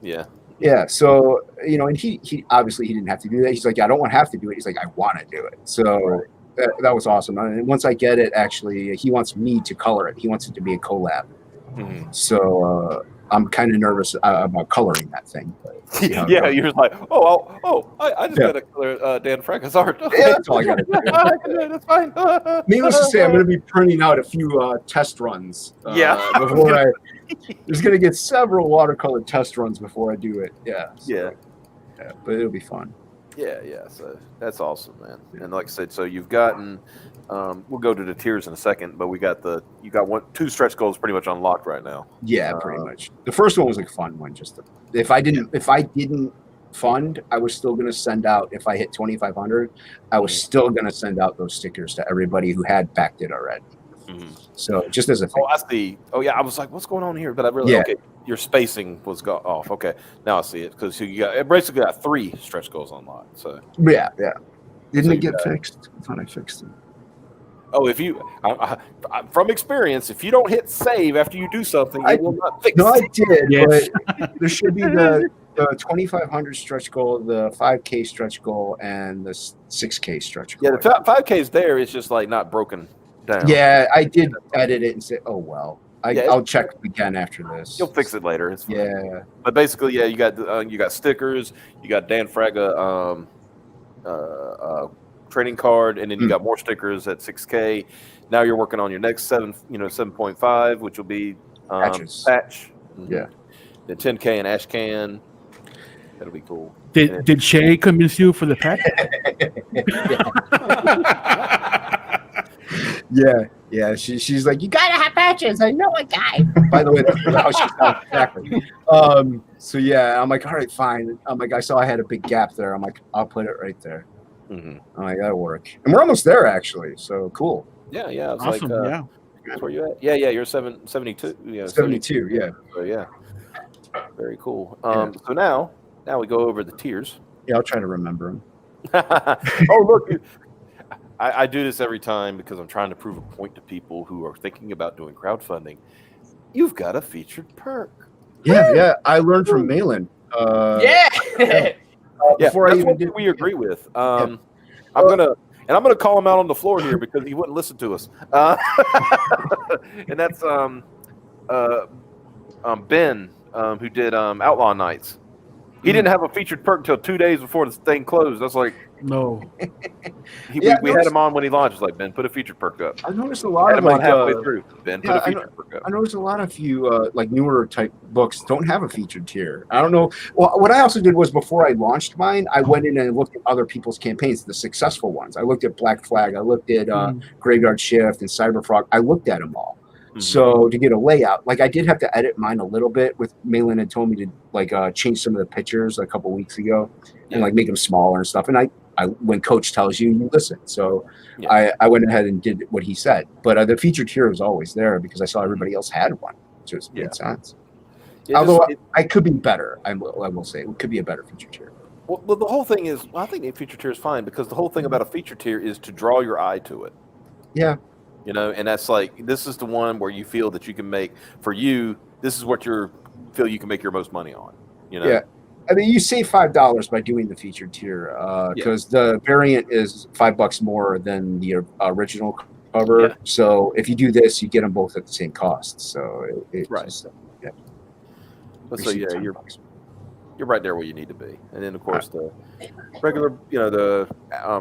Yeah. Yeah. So, you know, and he obviously he didn't have to do that. He's like, I don't want to have to do it. He's like, I want to do it. So that was awesome. And once I get it, actually, he wants me to color it. He wants it to be a collab. Mhm. So I'm kind of nervous about coloring that thing. But, Yeah, you're just like, I just got to color Dan Franco's art. Yeah, that's all I got to do. That's fine. Needless to say, I'm going to be printing out a few test runs. Before there's going to get several watercolor test runs before I do it. Yeah. So, yeah, but it'll be fun. Yeah. So that's awesome, man. And like I said, so you've gotten. We'll go to the tiers in a second, but you got two stretch goals pretty much unlocked right now. Yeah, pretty much. The first one was like a fun one. If I didn't fund, I was still going to send out. If I hit 2,500, I was still going to send out those stickers to everybody who had backed it already. Mm-hmm. So just as a thing. Oh, I see. Oh yeah, I was like, what's going on here? But I really okay. Your spacing was off. Okay, now I see it because it basically got 3 stretch goals unlocked. So yeah. Didn't it get fixed? I thought I fixed it. Oh, if you, from experience, if you don't hit save after you do something, it will not fix. No, I did. Yes. But there should be the 2,500 stretch goal, the 5K stretch goal, and the 6K stretch goal. Yeah, the 5K is there. It's just like not broken down. Yeah, I did edit it and say, oh well. I'll check again after this. You'll fix it later. It's fine. Yeah, but basically, yeah, you got stickers, you got Dan Fraga trading card, and then you got more stickers at 6K. Now you're working on your next 7.5, which will be patch. Yeah. The 10K and Ash Can. That'll be cool. Did Shay convince you for the patch? Yeah. She's like, you gotta have patches. I know a guy. By the way, that's how she sounds exactly. So yeah, I'm like, all right, fine. I'm like, I saw I had a big gap there. I'm like, I'll put it right there. Mm-hmm. I'm like, that'll work. And we're almost there actually. So cool. Yeah. It's awesome. Like, where you at? Yeah. You're 72. Yeah. 72. Yeah. So yeah. Very cool. So now we go over the tiers. Yeah, I'll try to remember them. Oh look. I do this every time because I'm trying to prove a point to people who are thinking about doing crowdfunding. You've got a featured perk. Yeah. I learned from Malin. Before that's what we agree with. I'm gonna call him out on the floor here because he wouldn't listen to us. And that's Ben, who did Outlaw Nights. He didn't have a featured perk until 2 days before the thing closed. That's like no. We had him on when he launched. It's like, Ben, put a featured perk up. I noticed a lot of halfway through. Ben, put a featured perk up. I noticed a lot of you like newer type books don't have a featured tier. I don't know. Well, what I also did was before I launched mine, I went in and looked at other people's campaigns, the successful ones. I looked at Black Flag. I looked at Graveyard Shift and Cyberfrog. I looked at them all. So to get a layout, like I did have to edit mine a little bit. With Malin had told me to like change some of the pictures a couple weeks ago and like make them smaller and stuff. And I when Coach tells you, you listen. So I went ahead and did what he said. But the featured tier was always there because I saw everybody else had one, so it made sense. Yeah, although I could be better, I will say it could be a better featured tier. Well, the whole thing is, I think a featured tier is fine because the whole thing about a featured tier is to draw your eye to it. Yeah. You know, and that's like, this is the one where you feel that you can make, for you, this is what you feel you can make your most money on. You know? Yeah. I mean, you save $5 by doing the featured tier because the variant is $5 more than the original cover. Yeah. So if you do this, you get them both at the same cost. So just, so you're right there where you need to be. And then of course the regular, the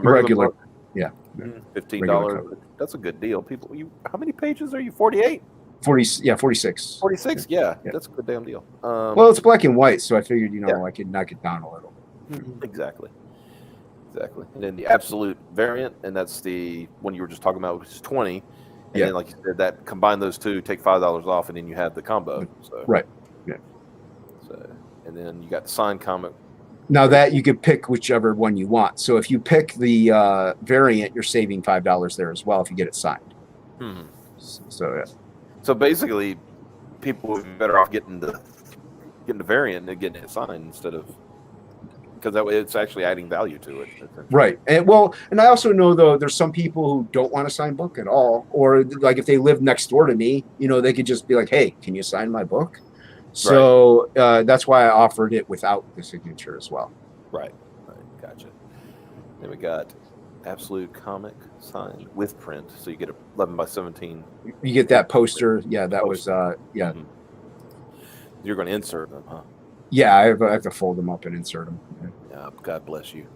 regular. Yeah. $15. That's a good deal. People, how many pages are you? 48? 46. 46. Yeah, that's a good damn deal. Well, it's black and white, so I figured I could knock it down a little. Exactly. And then the absolute variant, and that's the one you were just talking about, which is 20, And then, like you said, that combine those two, take $5 off, and then you have the combo. So Right. Yeah. So, and then you got the signed comic. Now that you could pick whichever one you want. So if you pick the variant, you're saving $5 there as well if you get it signed. So yeah. So basically, people would be better off getting the variant and getting it signed instead of, because that way it's actually adding value to it. Right. And I also know though there's some people who don't want to sign book at all, or like if they live next door to me, they could just be like, hey, can you sign my book? So that's why I offered it without the signature as well. Right. Gotcha. Then we got Absolute Comic signed with print, so you get 11x17. You get that poster. Yeah, that was yeah. Mm-hmm. You're going to insert them, huh? Yeah, I have to fold them up and insert them. Yeah, God bless you.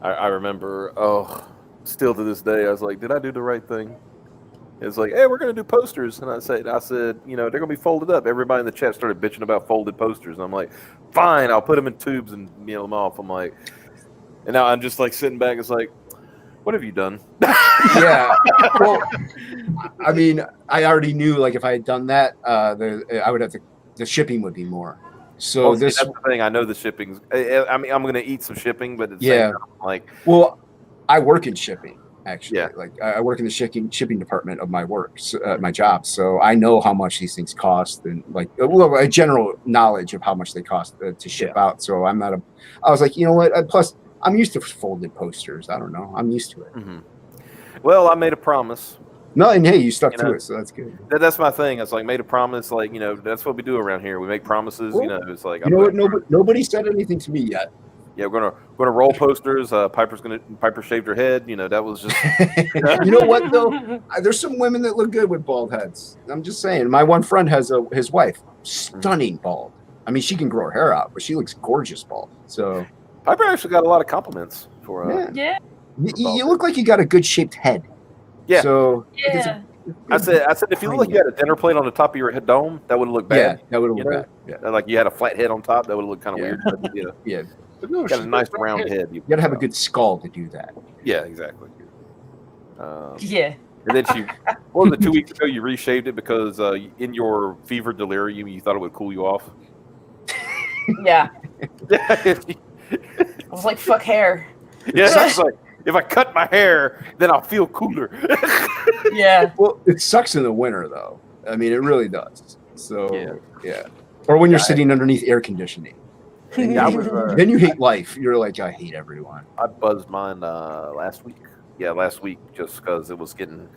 I remember. Still to this day, I was like, did I do the right thing? It's like, hey, we're going to do posters. And I said, they're going to be folded up. Everybody in the chat started bitching about folded posters. And I'm like, fine, I'll put them in tubes and mail them off. I'm like, and now I'm just like sitting back. It's like, what have you done? Yeah. Well, I mean, I already knew like if I had done that, I would have the shipping would be more. So that's the thing. I know the shipping's. I mean, I'm going to eat some shipping, but it's like, well, I work in shipping. Actually, yeah. Like I work in the shipping department of my work, my job. So I know how much these things cost, and like a general knowledge of how much they cost to ship out. So I was like, you know what? Plus, I'm used to folded posters. I don't know. I'm used to it. Mm-hmm. Well, I made a promise. No, and hey, you stuck to it, so that's good. That's my thing. It's like made a promise. Like that's what we do around here. We make promises. Well, it's like nobody said anything to me yet. Yeah, we're gonna roll posters. Piper shaved her head. That was just. You know what though? There's some women that look good with bald heads. I'm just saying. My one friend has his wife, stunning bald. I mean, she can grow her hair out, but she looks gorgeous bald. So Piper actually got a lot of compliments for. Yeah. You look like you got a good shaped head. Yeah. So yeah. I said if you look like you had a dinner plate on the top of your head dome, that would have looked bad. Yeah, that would have looked bad. Yeah. Like you had a flat head on top, that would have looked kind of weird. But, yeah. But no, got a nice round head. You got to have a good skull to do that. Yeah, exactly. Yeah. And then what was it, 2 weeks ago, you reshaved it because in your fever delirium, you thought it would cool you off? Yeah. I was like, fuck hair. Yeah, I was like, if I cut my hair, then I'll feel cooler. Yeah. Well, it sucks in the winter, though. I mean, it really does. So, yeah. Or when you're sitting underneath air conditioning. Then you hate life. You're like, I hate everyone. I buzzed mine last week. Yeah, last week, just because it was getting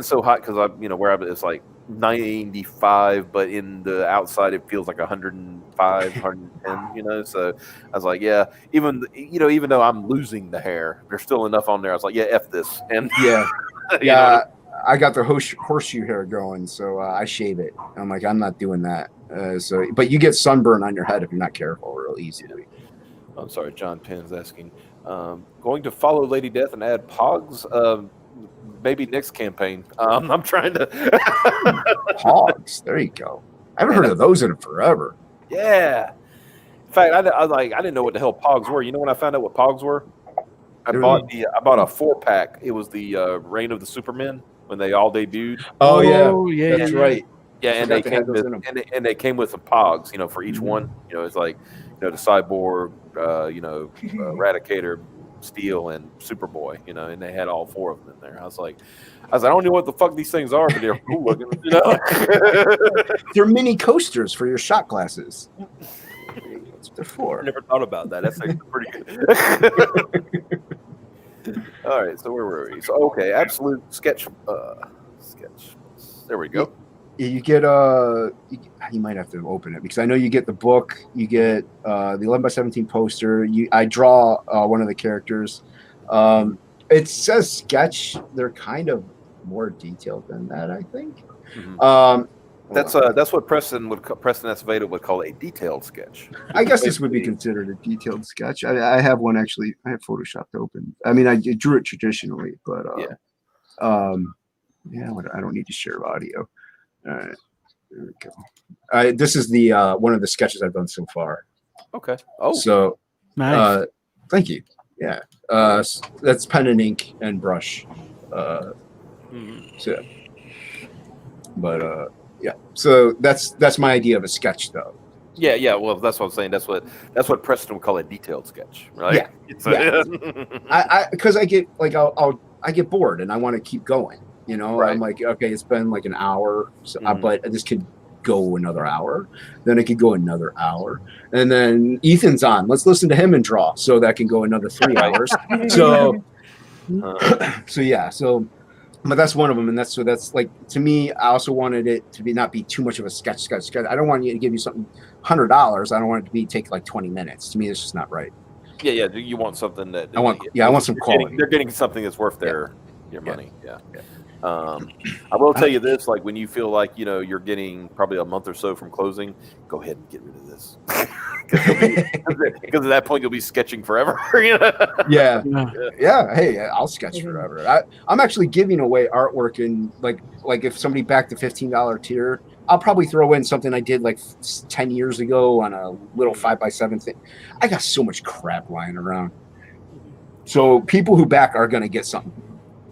so hot because it's like 95, but in the outside it feels like 105, 110. So I was like, yeah, even though I'm losing the hair, there's still enough on there. I was like, yeah, F this. And yeah, I got the horseshoe hair going, so I shave it. I'm like, I'm not doing that. But you get sunburn on your head if you're not careful real easily. I'm sorry, John Penn's asking, going to follow Lady Death and add Pogs? Maybe next campaign. I'm trying to Pogs. There you go. I haven't heard of those in forever. Yeah. In fact, I didn't know what the hell Pogs were. You know when I found out what Pogs were? I bought a 4-pack. It was the Reign of the Supermen when they all debuted. Oh yeah, that's right. Yeah, and they came with some Pogs, for each one. It's like, the Cyborg, Eradicator, Steel, and Superboy. And they had all 4 of them in there. I was like, I don't know what the fuck these things are, but they're cool looking. They're mini coasters for your shot glasses. That's what they're for. I never thought about that. That's actually pretty good. All right, so where were we? So okay, Absolute sketch. There we go. You get you might have to open it because I know you get the book, you get the 11x17 poster. I draw one of the characters. It says sketch. They're kind of more detailed than that, I think. Mm-hmm. That's what Preston Acevedo would call a detailed sketch. I guess this would be considered a detailed sketch. I have one actually. I have Photoshopped open. I mean, I drew it traditionally, but I don't need to share audio. All right, there we go. This is the one of the sketches I've done so far. Okay. Oh, so nice. Thank you. Yeah. That's pen and ink and brush. Mhm. So, but yeah. So that's my idea of a sketch, though. Yeah. Well, that's what I'm saying. That's what Preston would call a detailed sketch, right? Yeah. I because I get like I get bored and I want to keep going. Right. I'm like, okay, it's been like an hour, so, Mhm. but this could go another hour. Then it could go another hour, and then Ethan's on. Let's listen to him and draw, so that can go another 3 hours. So so yeah, so. But that's one of them, and that's like, to me. I also wanted it to not be too much of a sketch. I don't want you to give you something $100. I don't want it to be take like 20 minutes. To me, it's just not right. Yeah. You want something that I want some quality. They're getting something that's worth your money. Yeah. I will tell you this: like when you feel like you're getting probably a month or so from closing, go ahead and get rid of this because at that point you'll be sketching forever. Yeah. Hey, I'll sketch forever. I'm actually giving away artwork, and like if somebody backed the $15 tier, I'll probably throw in something I did like 10 years ago on a little 5x7 thing. I got so much crap lying around. So people who back are going to get something.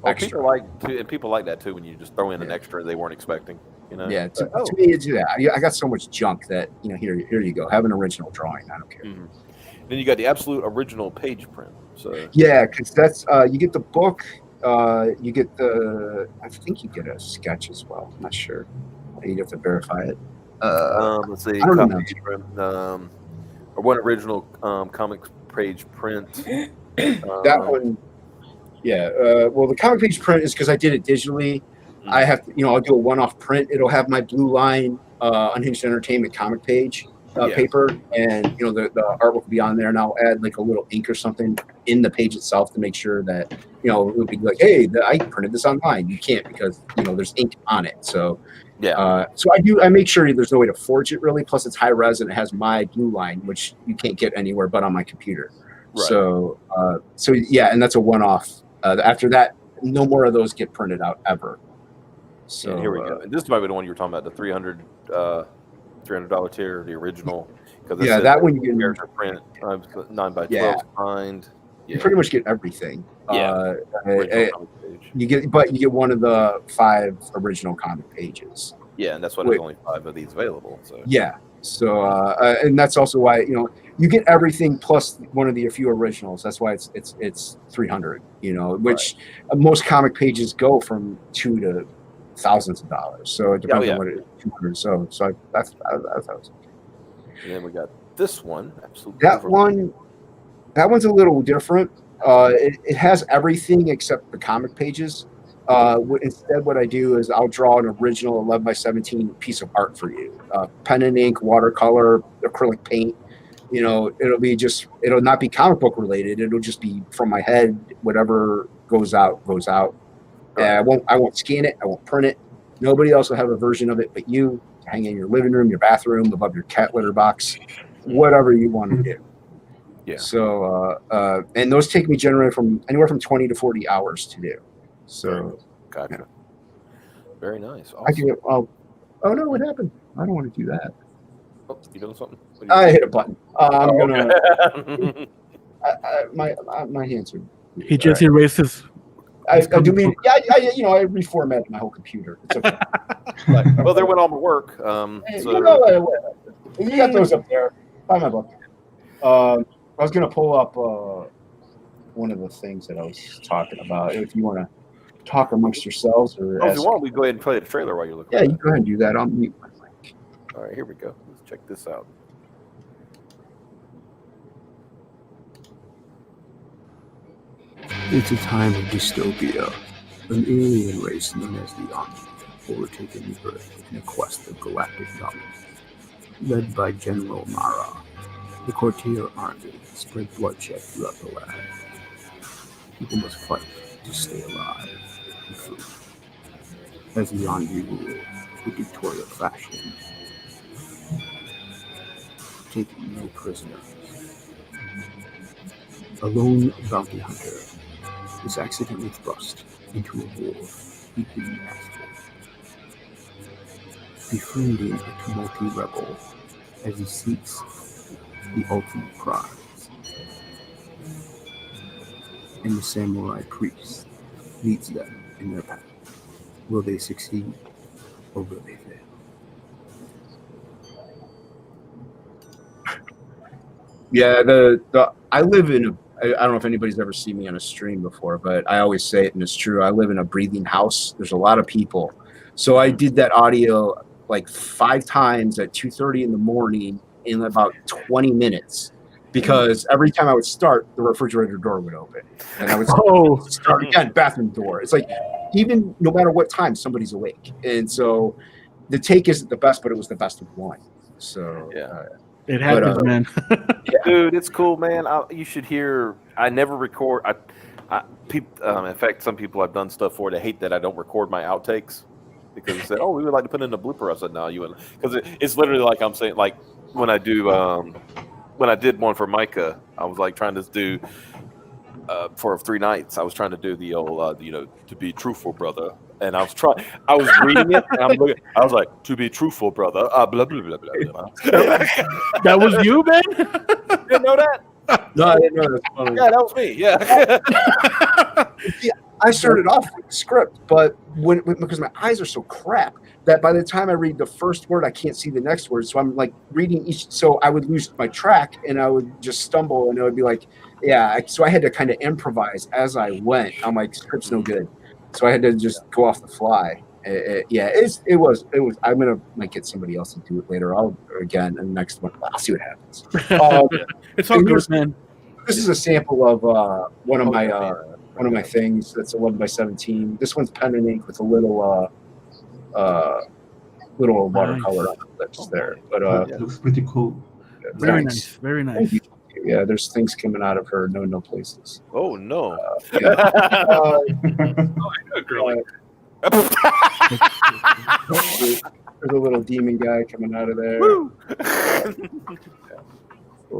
Well, people like that too when you just throw in an extra they weren't expecting. Yeah, to me, it's I got so much junk that here you go. Have an original drawing. I don't care. Mm-hmm. Then you got the absolute original page print. So yeah, because that's you get the book. You get I think you get a sketch as well. I'm not sure. You'd have to verify it. Let's see. I don't know. Print, or one original comic page print. That one. Yeah. Well, the comic page print is because I did it digitally. I have to, I'll do a one-off print. It'll have my Blue Line Unhinged Entertainment comic page paper, and the artwork will be on there, and I'll add like a little ink or something in the page itself to make sure that it'll be like, hey, I printed this online. You can't because there's ink on it. So so I make sure there's no way to forge it really. Plus, it's high res and it has my Blue Line, which you can't get anywhere but on my computer. Right. So yeah, and that's a one-off. After that, no more of those get printed out ever. So and here we go. And this might be the one you were talking about, the $300 tier, the original. That one you get character print 9x12 signed. You pretty much get everything. Yeah. You get one of the 5 original comic pages. Yeah, and that's why there's only 5 of these available. So yeah. So and that's also why you get everything plus one of the few originals. That's why it's 300. Which most comic pages go from $2 to thousands of dollars. So it depends on what it is. 200. So that's and then we got this one. Absolutely. That one's a little different. It has everything except the comic pages. Instead, what I do is I'll draw an original 11x17 piece of art for you. Pen and ink, watercolor, acrylic paint. It'll not be comic book related. It'll just be from my head. Whatever goes out, goes out. I won't scan it. I won't print it. Nobody else will have a version of it but you. Hang in your living room, your bathroom, above your cat litter box, whatever you want to do. Yeah. So and those take me generally from anywhere from 20 to 40 hours to do. So gotcha. Very nice. Awesome. Oh no, what happened? I don't want to do that. Oh, you doing something? I hit a button. I'm gonna. My hands are. He just erased his. I do mean, I reformatted my whole computer. It's okay. Well, there went all my work. You got those up there. Buy my book. I was gonna pull up one of the things that I was talking about. If you want to talk amongst yourselves, or if you want, we go ahead and play the trailer while you're looking. Yeah, you go ahead and do that. I'll mute my mic. All right, here we go. Let's check this out. It's a time of dystopia. An alien race known as the Undead overtaken the Earth in a quest of galactic dominance. Led by General Mara, the Courtier army spread bloodshed throughout the land. People must fight to stay alive and free. As the Undead rule with dictatorial fashion, taking no prisoners. A lone bounty hunter is accidentally thrust into a war he didn't ask for. Befriending a tumulty rebel as he seeks the ultimate prize. and the samurai priest leads them in their path. Will they succeed or will they fail? Yeah, I live in a. I don't know if anybody's ever seen me on a stream before, but I always say it, and it's true. I live in a breathing house. There's a lot of people, so I did that audio like 5 times at 2:30 in the morning in about 20 minutes, because every time I would start, the refrigerator door would open, and I would start again, bathroom door. It's like even no matter what time, somebody's awake, and so the take isn't the best, but it was the best of one. So it happens, man. Dude, it's cool, man. You should hear. I never record. In fact, some people I've done stuff for, they hate that I don't record my outtakes because they said, "Oh, we would like to put in a blooper." I said, "No, you wouldn't," because it's literally like I'm saying, like when I do, when I did one for Micah, I was like trying to do for 3 nights. I was trying to do the old, to be truthful, brother. And I was reading it, and I was like, to be truthful, brother. Blah blah blah blah blah. That was you, man. You didn't know that? No, I didn't know that. Yeah, that was me. Yeah. I started off with the script, but because my eyes are so crap that by the time I read the first word, I can't see the next word. So I'm like reading each. So I would lose my track, and I would just stumble, and it would be like, So I had to kind of improvise as I went. I'm like, script's no good. So I had to just go off the fly. It was. I'm gonna get somebody else to do it later. And the next one. I'll see what happens. It's all good, man. This is a sample of one of my things. That's 11x17. This one's pen and ink with a little watercolor on the lips there. But it looks pretty cool. Very nice. Very nice. Yeah, there's things coming out of her no places. Oh no. There's a little demon guy coming out of there. Little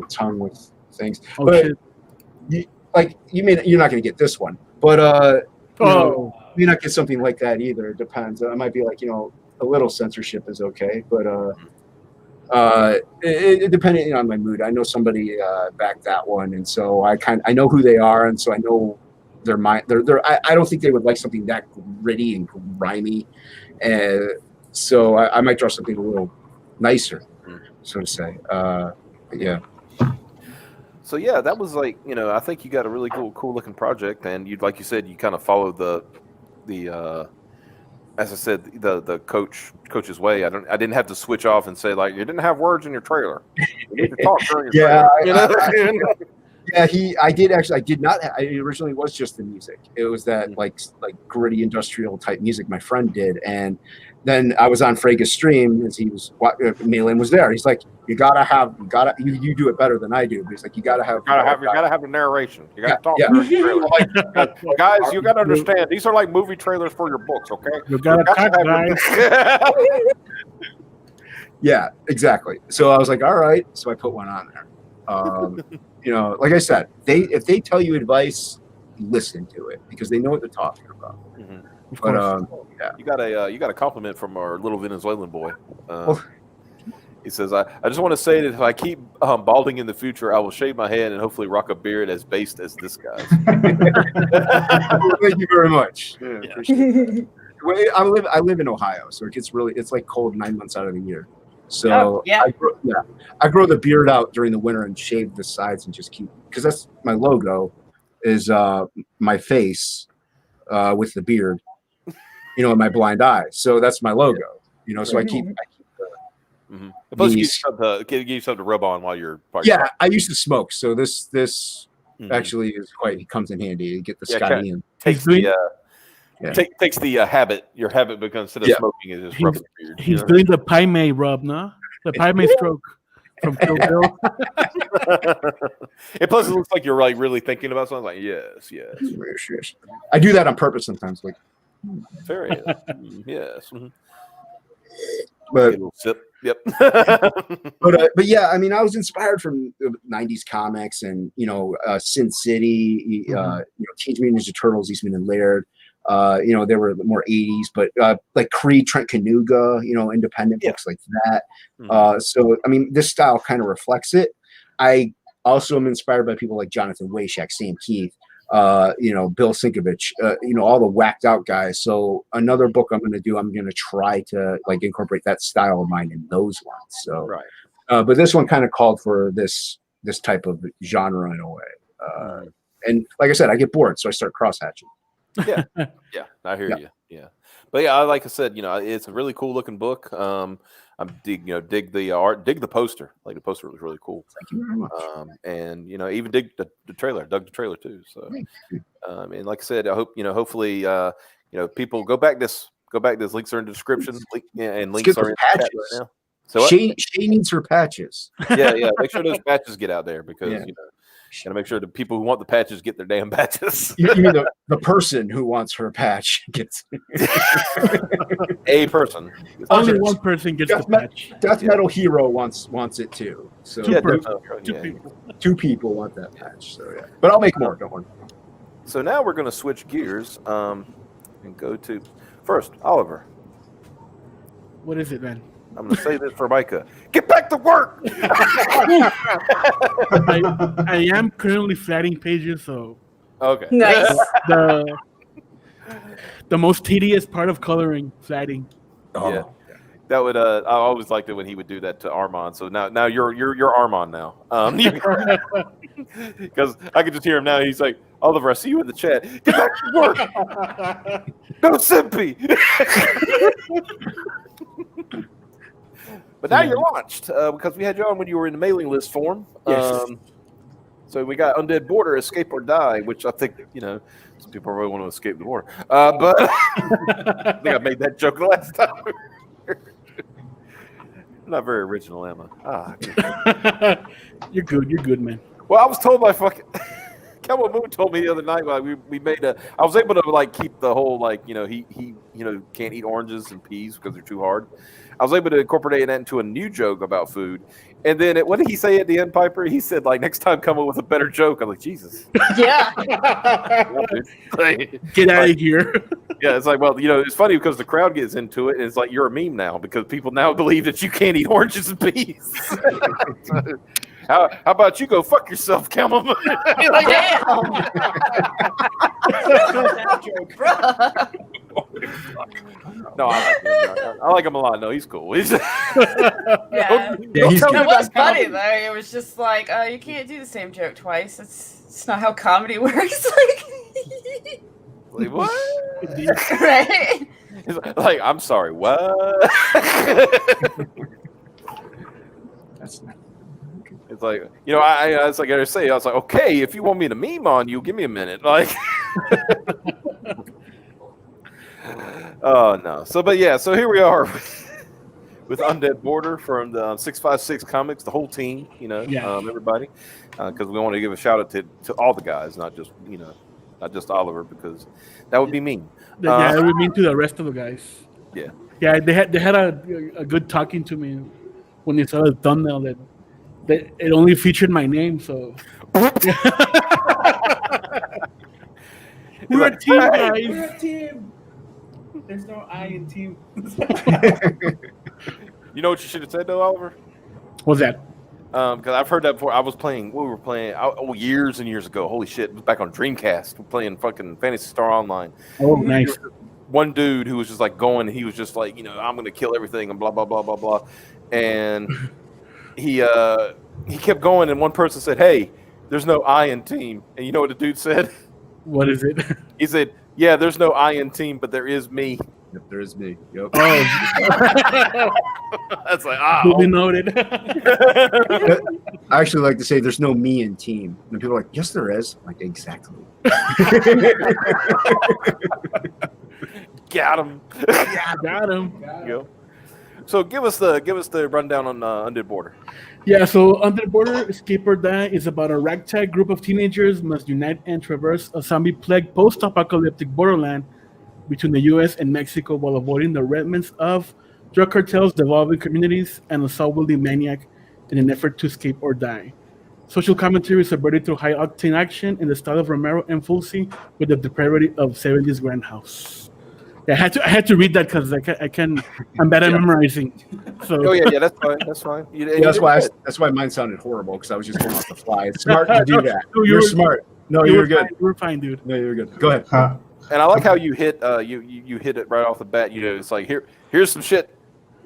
tongue with things. But you're not going to get this one, but you may not get something like that either. It depends. It might be like a little censorship is okay, but it depending on my mood. I know somebody backed that one, and so I know who they are, and so I know their mind. I don't think they would like something that gritty and grimy, and so I might draw something a little nicer, so to say. Yeah. So yeah, that was like I think you got a really cool looking project, and like you said, you kind of followed the as I said, the coach's way. I didn't have to switch off and say like you didn't have words in your trailer. You need to talk during your trailer. I did actually. I did not. It originally was just the music. It was that like gritty industrial type music my friend did, and then I was on Frega's stream as he was. Malin was there. He's like, you do it better than I do. But he's like, you gotta have the narration. You gotta talk. During the trailer. Guys, you gotta understand. These are like movie trailers for your books. Okay. You gotta have Yeah, exactly. So I was like, all right. So I put one on there. Like I said, if they tell you advice, listen to it because they know what they're talking about. Mm-hmm. But you got a compliment from our little Venezuelan boy. He says, I just want to say that if I keep balding in the future, I will shave my head and hopefully rock a beard as based as this guy's. Thank you very much. Yeah, appreciate that. I live in Ohio, so it's like cold 9 months out of the year. So I grow the beard out during the winter and shave the sides and just keep, because that's my logo is my face with the beard, and my blind eye. So that's my logo, so I keep mm-hmm. Plus, give you something to rub on while you're partying. Yeah, I used to smoke, so this actually is it comes in handy. You get the Scotty in. Takes the habit. Your habit becomes instead of smoking is just rubbing the beard. He's doing the Pai Mei rub, no? The Pai Mei stroke from Kill Bill. And plus, it looks like you're like really thinking about something. Like yes. I do that on purpose sometimes. Like very yes. Mm-hmm. But a little sip. Yep. but yeah, I mean, I was inspired from the '90s comics and Sin City, Teenage Mutant Ninja Turtles, Eastman and Laird. They were more '80s, but like Creed, Trent Kanuga, independent books like that. Mm-hmm. So I mean, this style kind of reflects it. I also am inspired by people like Jonathan Wayshak, Sam Keith, Bill Sinkovich, all the whacked out guys. So another book I'm going to do, I'm going to try to like incorporate that style of mine in those ones. So, Right. But this one kind of called for this type of genre in a way. And like I said, I get bored, so I start cross hatching. Yeah, I hear you. Yeah, but yeah, like I said, it's a really cool looking book. I'm dig the art, dig the poster. Like the poster was really cool. Thank you very much. And even dig the trailer, dug the trailer too. So, and like I said, I hope hopefully, people go back. This links are in the description, and links are in the chat right now. So she needs her patches. Yeah. Make sure those patches get out there because gotta make sure the people who want the patches get their damn patches. You mean the person who wants her patch gets a person. Only one person gets the patch. Death Metal Hero wants it too. So Two people want that patch. So yeah, but I'll make more. Don't worry. So now we're gonna switch gears and go to first Oliver. What is it, man? I'm going to say this for Micah. Get back to work! I am currently flatting pages, so... Okay. Nice. The most tedious part of coloring, flatting. Yeah. That would I always liked it when he would do that to Armand. So now you're Armand now. Because I could just hear him now. He's like, Oliver, I see you in the chat. Get back to work. No simpy. But now you're launched because we had you on when you were in the mailing list form. Yes. So we got Undead Border, Escape or Die, which I think, some people really want to escape the war. But I think I made that joke the last time. Not very original, Emma. You're good, man. Well, I was told by fucking Cowboy Moon told me the other night we made I was able to keep the whole he can't eat oranges and peas because they're too hard. I was able to incorporate that into a new joke about food. And then what did he say at the end, Piper? He said, next time come up with a better joke. I'm like, Jesus. Yeah. Get out of here. Yeah, it's like, well, it's funny because the crowd gets into it, and it's like you're a meme now because people now believe that you can't eat oranges and peas. How about you go fuck yourself, Camel? Damn. No, I like him a lot. No, he's cool. He's Yeah. He's It was funny though. It was just like, you can't do the same joke twice. It's not how comedy works. like what? Right? He's like, I'm sorry, what? That's not. It's like, I was like I say, I was like, okay, if you want me to meme on you, give me a minute. Like, oh no. So here we are with Undead Border from the 656 Comics, the whole team, everybody, because we want to give a shout out to all the guys, not just Oliver, because that would be mean. Yeah, it would mean to the rest of the guys. Yeah. Yeah, they had a good talking to me when they saw the thumbnail that it only featured my name, so we're a team, guys. We're a team. There's no I in team. You know what you should have said though, Oliver? What's that? Because I've heard that before. We were playing years and years ago. Holy shit! It was back on Dreamcast. We're playing fucking Phantasy Star Online. Oh, nice. One dude who was just going. He was just like, I'm gonna kill everything and blah blah blah blah blah. And he kept going, and one person said, "Hey, there's no I in team." And you know what the dude said? What is it? He said, "Yeah, there's no I in team, but there is me." Yep, there is me. Yep. Oh, that's like duly noted. I actually like to say there's no me in team. And people are like, yes, there is. I'm like, exactly. Got him. Got him. Go. So give us the rundown on Undead Border. Yeah, so Undead Border, Escape or Die is about a ragtag group of teenagers must unite and traverse a zombie-plagued post-apocalyptic borderland between the U.S. and Mexico while avoiding the remnants of drug cartels, devolving communities, and a soul-wielding maniac in an effort to escape or die. Social commentary is subverted through high-octane action in the style of Romero and Fulci with the depravity of 70s Grindhouse. Yeah, I had to read that because I'm bad at memorizing. So. Oh yeah, that's fine. That's fine. That's why mine sounded horrible because I was just going off the fly. It's smart to do that. You're smart. No, You you're were good. fine. You were fine, dude. No, you're good. Go ahead. And I like how you hit you hit it right off the bat. You know, it's like here's some shit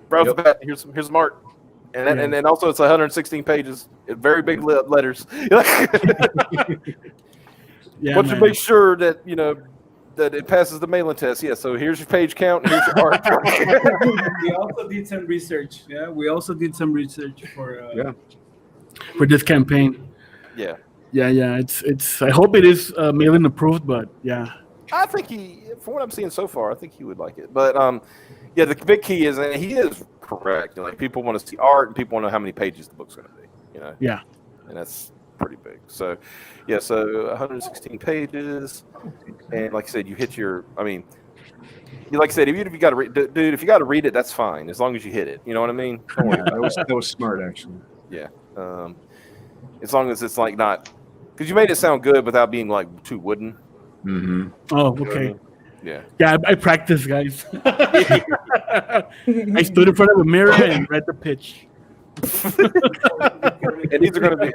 right off the bat. Here's some art, and then, and then also it's 116 pages, very big letters. Yeah, Once you man. make sure that that it passes the mailing test. Yeah. So here's your page count. And here's your art. We also did some research. Yeah, we also did some research for For this campaign. Yeah. Yeah. It's. I hope it is mailing approved, but yeah. I think from what I'm seeing so far, I think he would like it. But yeah, the big key is, and he is correct. Like people want to see art, and people want to know how many pages the book's going to be. You know. Yeah. And that's pretty big. So, yeah. So 116 pages, and like I said, you hit your. I mean, like I said, even if you got to read, dude, if you got to read it, that's fine as long as you hit it. You know what I mean? Yeah, that was smart, actually. Yeah. As long as it's like not, because you made it sound good without being like too wooden. Mm-hmm. Oh, You know what I okay. mean? Yeah. Yeah, I practiced, guys. I stood in front of a mirror and read the pitch. And these are going to be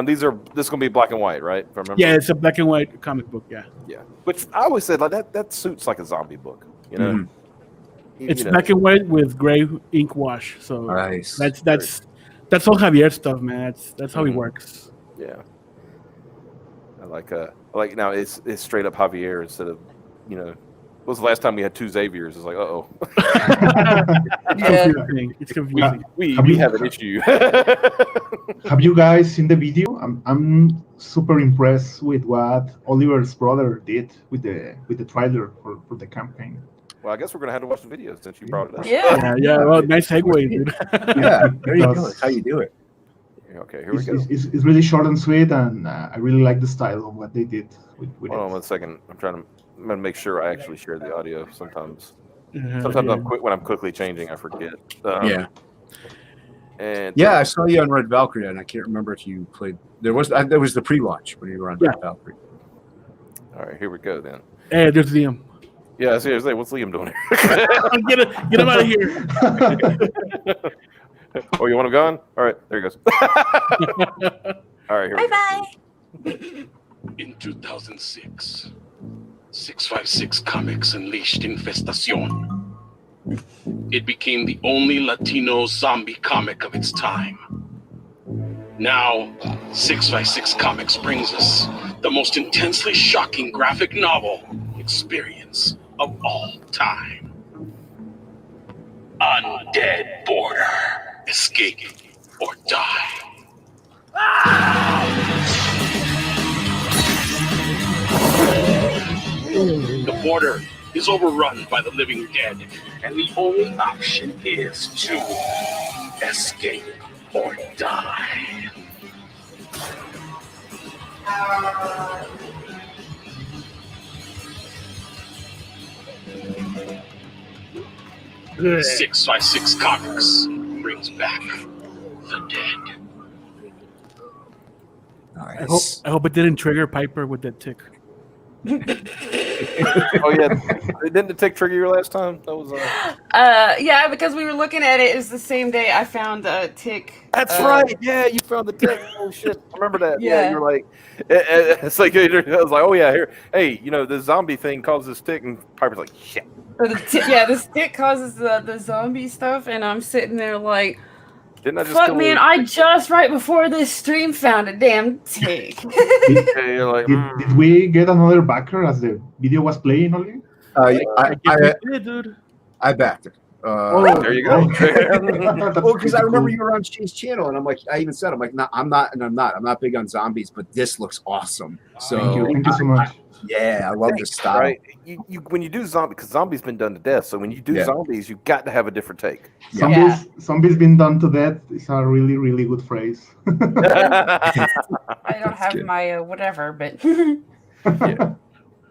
this is going to be black and white, right? If I remember. Yeah, it's a black and white comic book. Yeah, Yeah. Which I always said like that suits like a zombie book. You know. Mhm. it's black and white with gray ink wash. So Nice. that's all Javier stuff, man. That's how he Mhm. works. Yeah. I like now it's straight up Javier instead of when was the last time we had two Xaviers? It's like It's Yeah. confusing. It's confusing. we Have you- have an issue. Have you guys seen the video? I'm super impressed with what Oliver's brother did with the trailer for the campaign. Well, I guess we're gonna have to watch the video since you brought it up. Yeah. Yeah. Well, nice segue, dude. Yeah, there you go. Because That's how you do it. Okay, here we It's, go. it's really short and sweet, and I really like the style of what they did with Hold on it. one second. I'm gonna make sure I actually share the audio. Sometimes Yeah. I'm quick when I'm quickly changing, I forget. Yeah. And Yeah, I saw you on Red Valkyrie, and I can't remember if you played. There was the pre-launch when you were on Red Valkyrie. All right, here we go then. Hey, there's Liam. Yeah, seriously, what's Liam doing here? Get him out of here. Oh, you want him gone? All right, there he goes. All right, here we go. Bye. In 2006, 656 Comics unleashed Infestacion. It became the only Latino zombie comic of its time. Now, 656 Comics brings us the most intensely shocking graphic novel experience of all time. Undead Border. Escape or die. The border is overrun by the living dead, and the only option is to escape or die. Ugh. 656 Comics brings back the dead. Nice. I hope it didn't trigger Piper with that tick. Oh yeah, didn't the tick trigger you last time? That was. Yeah, because we were looking at it. It was the same day I found a tick. That's right. Yeah, you found the tick. Oh shit, I remember that. Yeah, Yeah. you were like, it's like I was like, oh yeah, here. Hey, the zombie thing causes tick, and Piper's like, shit. This tick causes the zombie stuff, and I'm sitting there like, Didn't I just fuck, kill man! the- I just right before this stream found a damn tick. Yeah, you're like, Did we get another backer as the video was playing, Oli? I Yeah, dude. I backed it. there you go. Well, because I remember you were on Shane's channel, and I'm like, I even said, I'm like, no, I'm not big on zombies, but this looks awesome. So Thank you so much. yeah, I love this style. Right? You when you do zombie, because zombies been done to death. So when you do Yeah. zombies, you got to have a different take. Zombies been done to death is a really, really good phrase. I don't have good. my whatever, but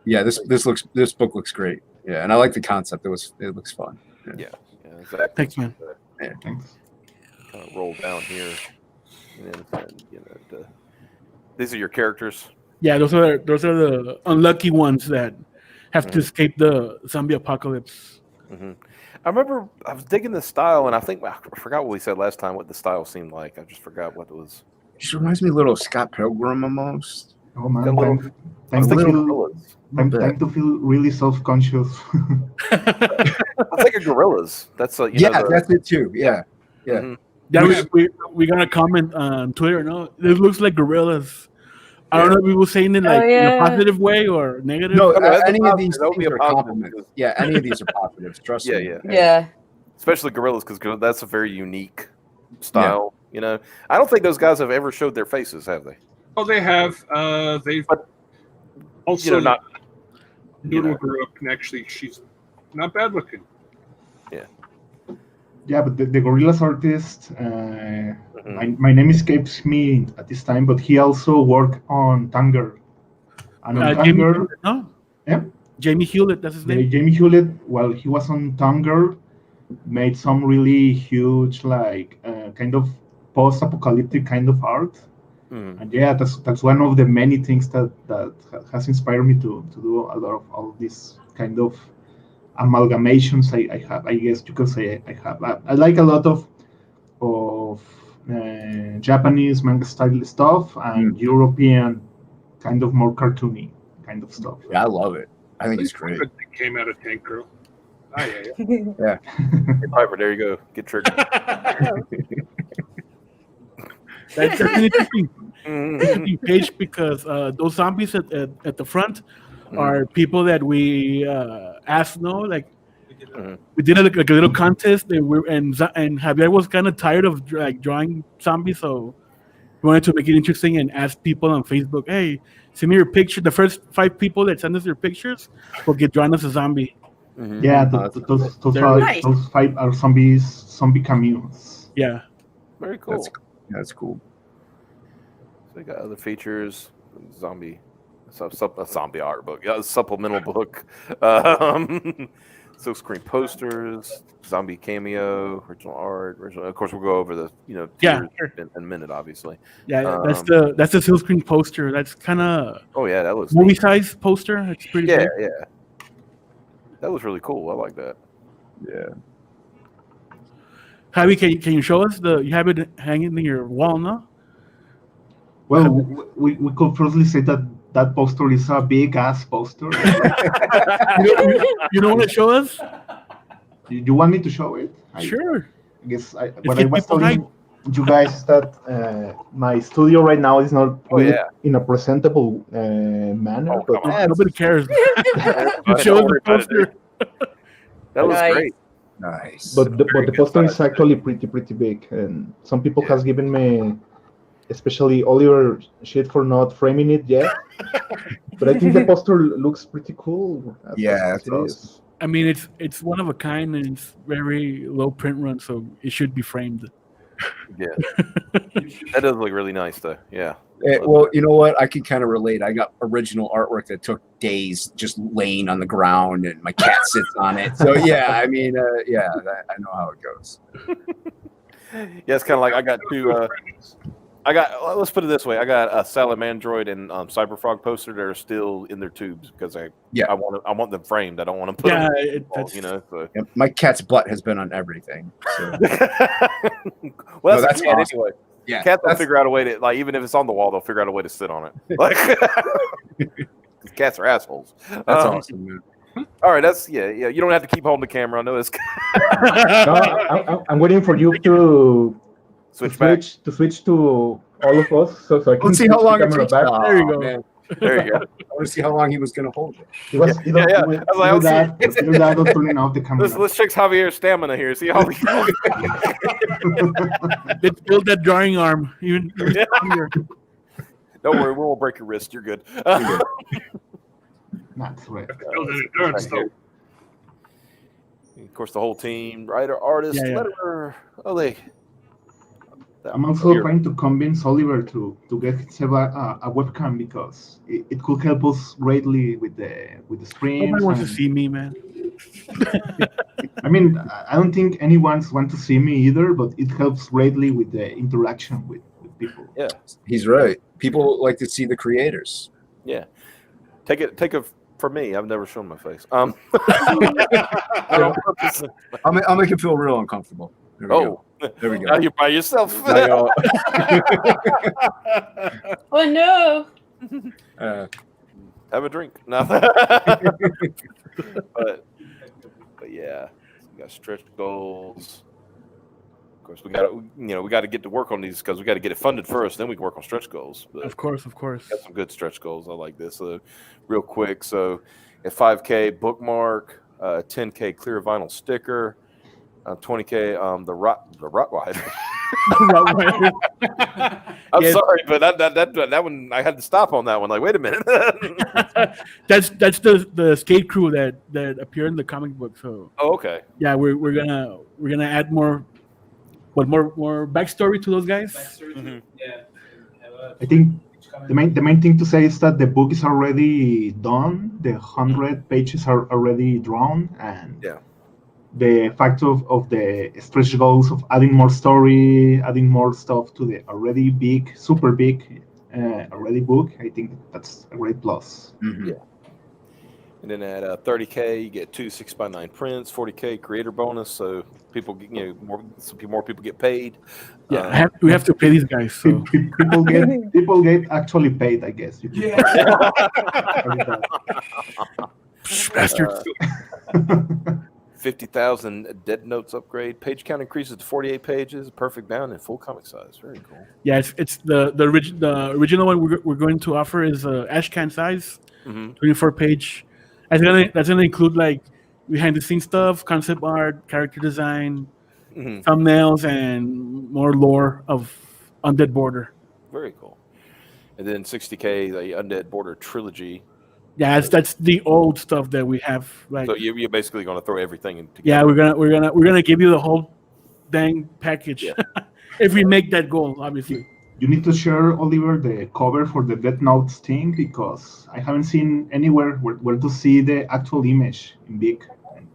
Yeah, this book looks great. Yeah, and I like the concept. It looks fun. Yeah, exactly. Thanks, man. Thanks. Kind of roll down here, and then these are your characters. Yeah, those are the unlucky ones that have to Mhm. escape the zombie apocalypse. Hmm. I remember I was digging the style, and I forgot what we said last time. What the style seemed like. I just forgot what it was. It just reminds me a little of Scott Pilgrim almost. Oh man, Got a little- time, I was time, to thinking feel, gorillas. time to feel really self-conscious. I'm thinking gorillas. That's That's it too. Yeah. Mhm. Yeah, Which- we got a comment on Twitter. No, this looks like gorillas. I don't know if we were saying it like in a yeah. positive way or negative. No, Okay, that's a any of positive. these That would be things a are positive compliments. because- Yeah, any of these are positives. Trust Yeah, me. yeah. Yeah. Especially gorillas, because that's a very unique style. You know, I don't think those guys have ever showed their faces, have they? Oh, they have. They've But, also You know, not. Noodle know. grew up, and actually, she's not bad looking. Yeah, but the Gorillaz artist, my name escapes me at this time, but he also worked on Tanger. And on Jamie Tanger, Hewlett, no? Yeah. Jamie Hewlett, that's his name. Jamie Hewlett, while he was on Tanger, made some really huge, like, kind of post-apocalyptic kind of art. And yeah, that's one of the many things that has inspired me to do a lot of all these kind of amalgamations I have. I guess you could say I have. I like a lot of Japanese manga style stuff and European kind of more cartoony kind of stuff. Yeah, I love it. I think it's great. Good thing came out of Tank Girl. Ah, yeah. Yeah. Hey, Piper, there you go. Get triggered. That's an interesting page because those zombies at the front are people that we asked. No, like we did a little contest. And Javier was kind of tired of like drawing zombies, so we wanted to make it interesting and ask people on Facebook, "Hey, send me your picture." The first 5 people that send us their pictures will get drawn as a zombie. Yeah, those 5 are zombie cameos. Yeah, very cool. That's cool. So we got other features, zombie art book, supplemental book, silk screen posters, zombie cameo, original art. Of course, we'll go over the tiers in a minute, obviously. Yeah, that's the silk screen poster. That's kind of that looks movie neat. size poster. It's pretty. Yeah, big. yeah. That was really cool. I like that. Yeah. Javi, can you show us you have it hanging in your wall, no? Well, we could firstly say that poster is a big ass poster. You don't want to show us? You want me to show it? Sure. I guess what I was telling you guys is that my studio right now is not really in a presentable manner. But nobody cares. Show the poster. That was great. Nice. But the poster is actually pretty big, and some people has given me, especially Oliver, shit for not framing it yet. But I think the poster looks pretty cool. That's awesome. I mean, it's one of a kind, and it's very low print run, so it should be framed. Yeah, that does look really nice, though. Yeah. Well, you know what? I can kind of relate. I got original artwork that took days just laying on the ground, and my cat sits on it. So yeah, I mean, I know how it goes. Yeah, it's kind of like I got two. Let's put it this way: I got a Salamandroid and Cyberfrog poster that are still in their tubes because I want them framed. I don't want to put them. So. Yeah, my cat's butt has been on everything. So. Well, that's cat awesome. Anyway. Yeah, cats will figure out a way to even if it's on the wall, they'll figure out a way to sit on it. Like cats are assholes. That's awesome, man. All right, You don't have to keep holding the camera. I know this. I'm waiting for you to switch to all of us, so I can Let's see how long it takes. Back. There you go. Man. There you go. I want to see how long he was going to hold it. Let's check Javier's stamina here. See how. Let's build that drawing arm. Even Don't worry, we won't break your wrist. You're good. That's right. Of course, the whole team, writer, artist, letterer. I'm also trying to convince Oliver to get himself a webcam because it could help us greatly with the streams. Nobody wants to see me, man. I mean, I don't think anyone wants to see me either, but it helps greatly with the interaction with people. Yeah, he's right. People like to see the creators. Yeah, take it for me. I've never shown my face. I'll make it feel real uncomfortable. There we go. Now you're by yourself. Oh no! Have a drink. No. but yeah, we got stretch goals. Of course, we got to get to work on these because we got to get it funded first. Then we can work on stretch goals. But Of course. got some good stretch goals. I like this. Real quick. So at 5K bookmark, 10K clear vinyl sticker, 20K the Rottweiler. I'm sorry, but that one I had to stop on that one. Like, wait a minute. That's the skate crew that appeared in the comic book. So okay. Yeah, we're gonna add more backstory to those guys. Mm-hmm. Yeah. I think the main thing to say is that the book is already done. The 100 pages are already drawn, and the fact of the stretch goals of adding more story, adding more stuff to the already big, super big, already book. I think that's a great plus. Yeah. And then at 30K, you get 2 6x9 prints, 40K creator bonus, so people more people get paid. Yeah, we have to pay these guys. So. people get actually paid, I guess. Bastards. 50,000 Dead Notes upgrade. Page count increases to 48 pages. Perfect bound and full comic size. Very cool. Yeah, it's the original one we're going to offer is Ashcan size, 24 page. That's gonna include like behind the scenes stuff, concept art, character design, thumbnails, and more lore of Undead Border. Very cool. And then 60K the Undead Border trilogy. Yeah, that's the old stuff that we have. Like, so you're basically going to throw everything in together. Yeah, we're gonna give you the whole dang package if we make that goal, obviously. You need to share, Oliver, the cover for the Death Notes thing because I haven't seen anywhere where to see the actual image in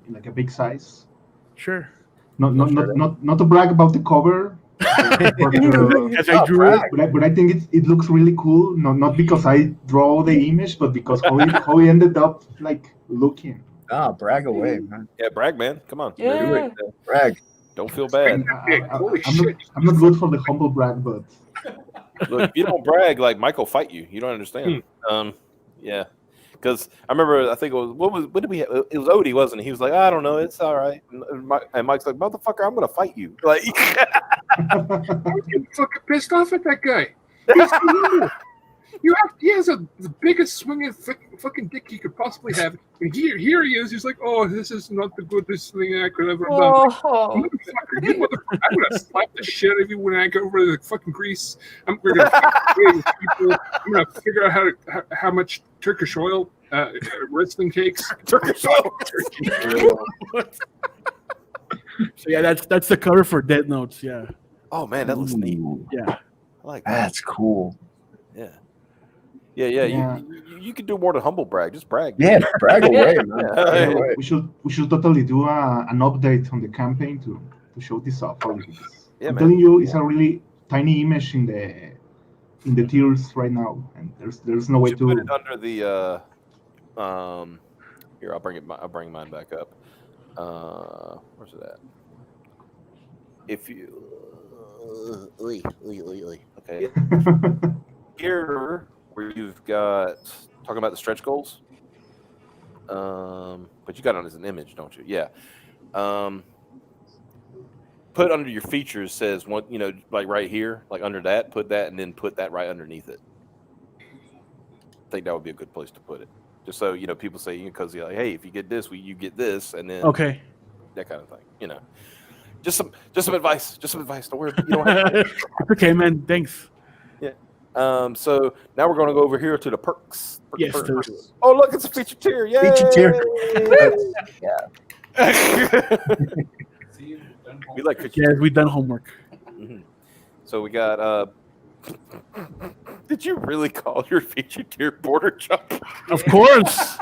like a big size. Sure. Not to brag about the cover. As I drew it. But I think it looks really cool. Not because I draw the image, but because how he ended up like looking. Brag away, man. Yeah, brag, man. Come on. Yeah. Brag. Don't feel bad. I'm not good for the humble brag, but look, if you don't brag, like Mike will fight you. You don't understand. Yeah. Because I remember, I think it was what did we have? It was Odie, wasn't it? He was like, I don't know, it's all right. And Mike's like, motherfucker, I'm gonna fight you. Like, I'm getting fucking pissed off at that guy. He has the biggest swinging fucking dick he could possibly have, and here he is. He's like, oh, this is not the goodest thing I could ever done. Motherfucker, you motherfucker! I'm gonna slap the shit out of you when I go over to the fucking Greece. We're gonna people. I'm gonna figure out how much Turkish oil wrestling takes. Turkish oil. So yeah, that's the cover for Dead Notes. Yeah. Oh man, that looks neat. Yeah. I like that. That's cool. Yeah. Yeah. You can do more than humble brag. Just brag. Yeah, brag away, man. We should totally do an update on the campaign to show this off. Yeah, I'm telling you, it's a really tiny image in the tiers right now, and there's no way to put it under the. Here, I'll bring mine back up. Where's it at? If you. Okay. Here, where you've got talking about the stretch goals, but you got it as an image, don't you? Yeah. Put under your features says one, like right here, like under that, put that, and then put that right underneath it. I think that would be a good place to put it, just so people say because you're like, hey, if you get this, you get this, and then that kind of thing. Just some advice. Don't worry. You don't have to. Okay, man. Thanks. Yeah. So now we're going to go over here to the perks. Yes. Oh, look, it's a feature tier. Yay! Feature tier. We like feature Yeah, we've done homework. Mm-hmm. So we got. Did you really call your feature tier border jump? Of course.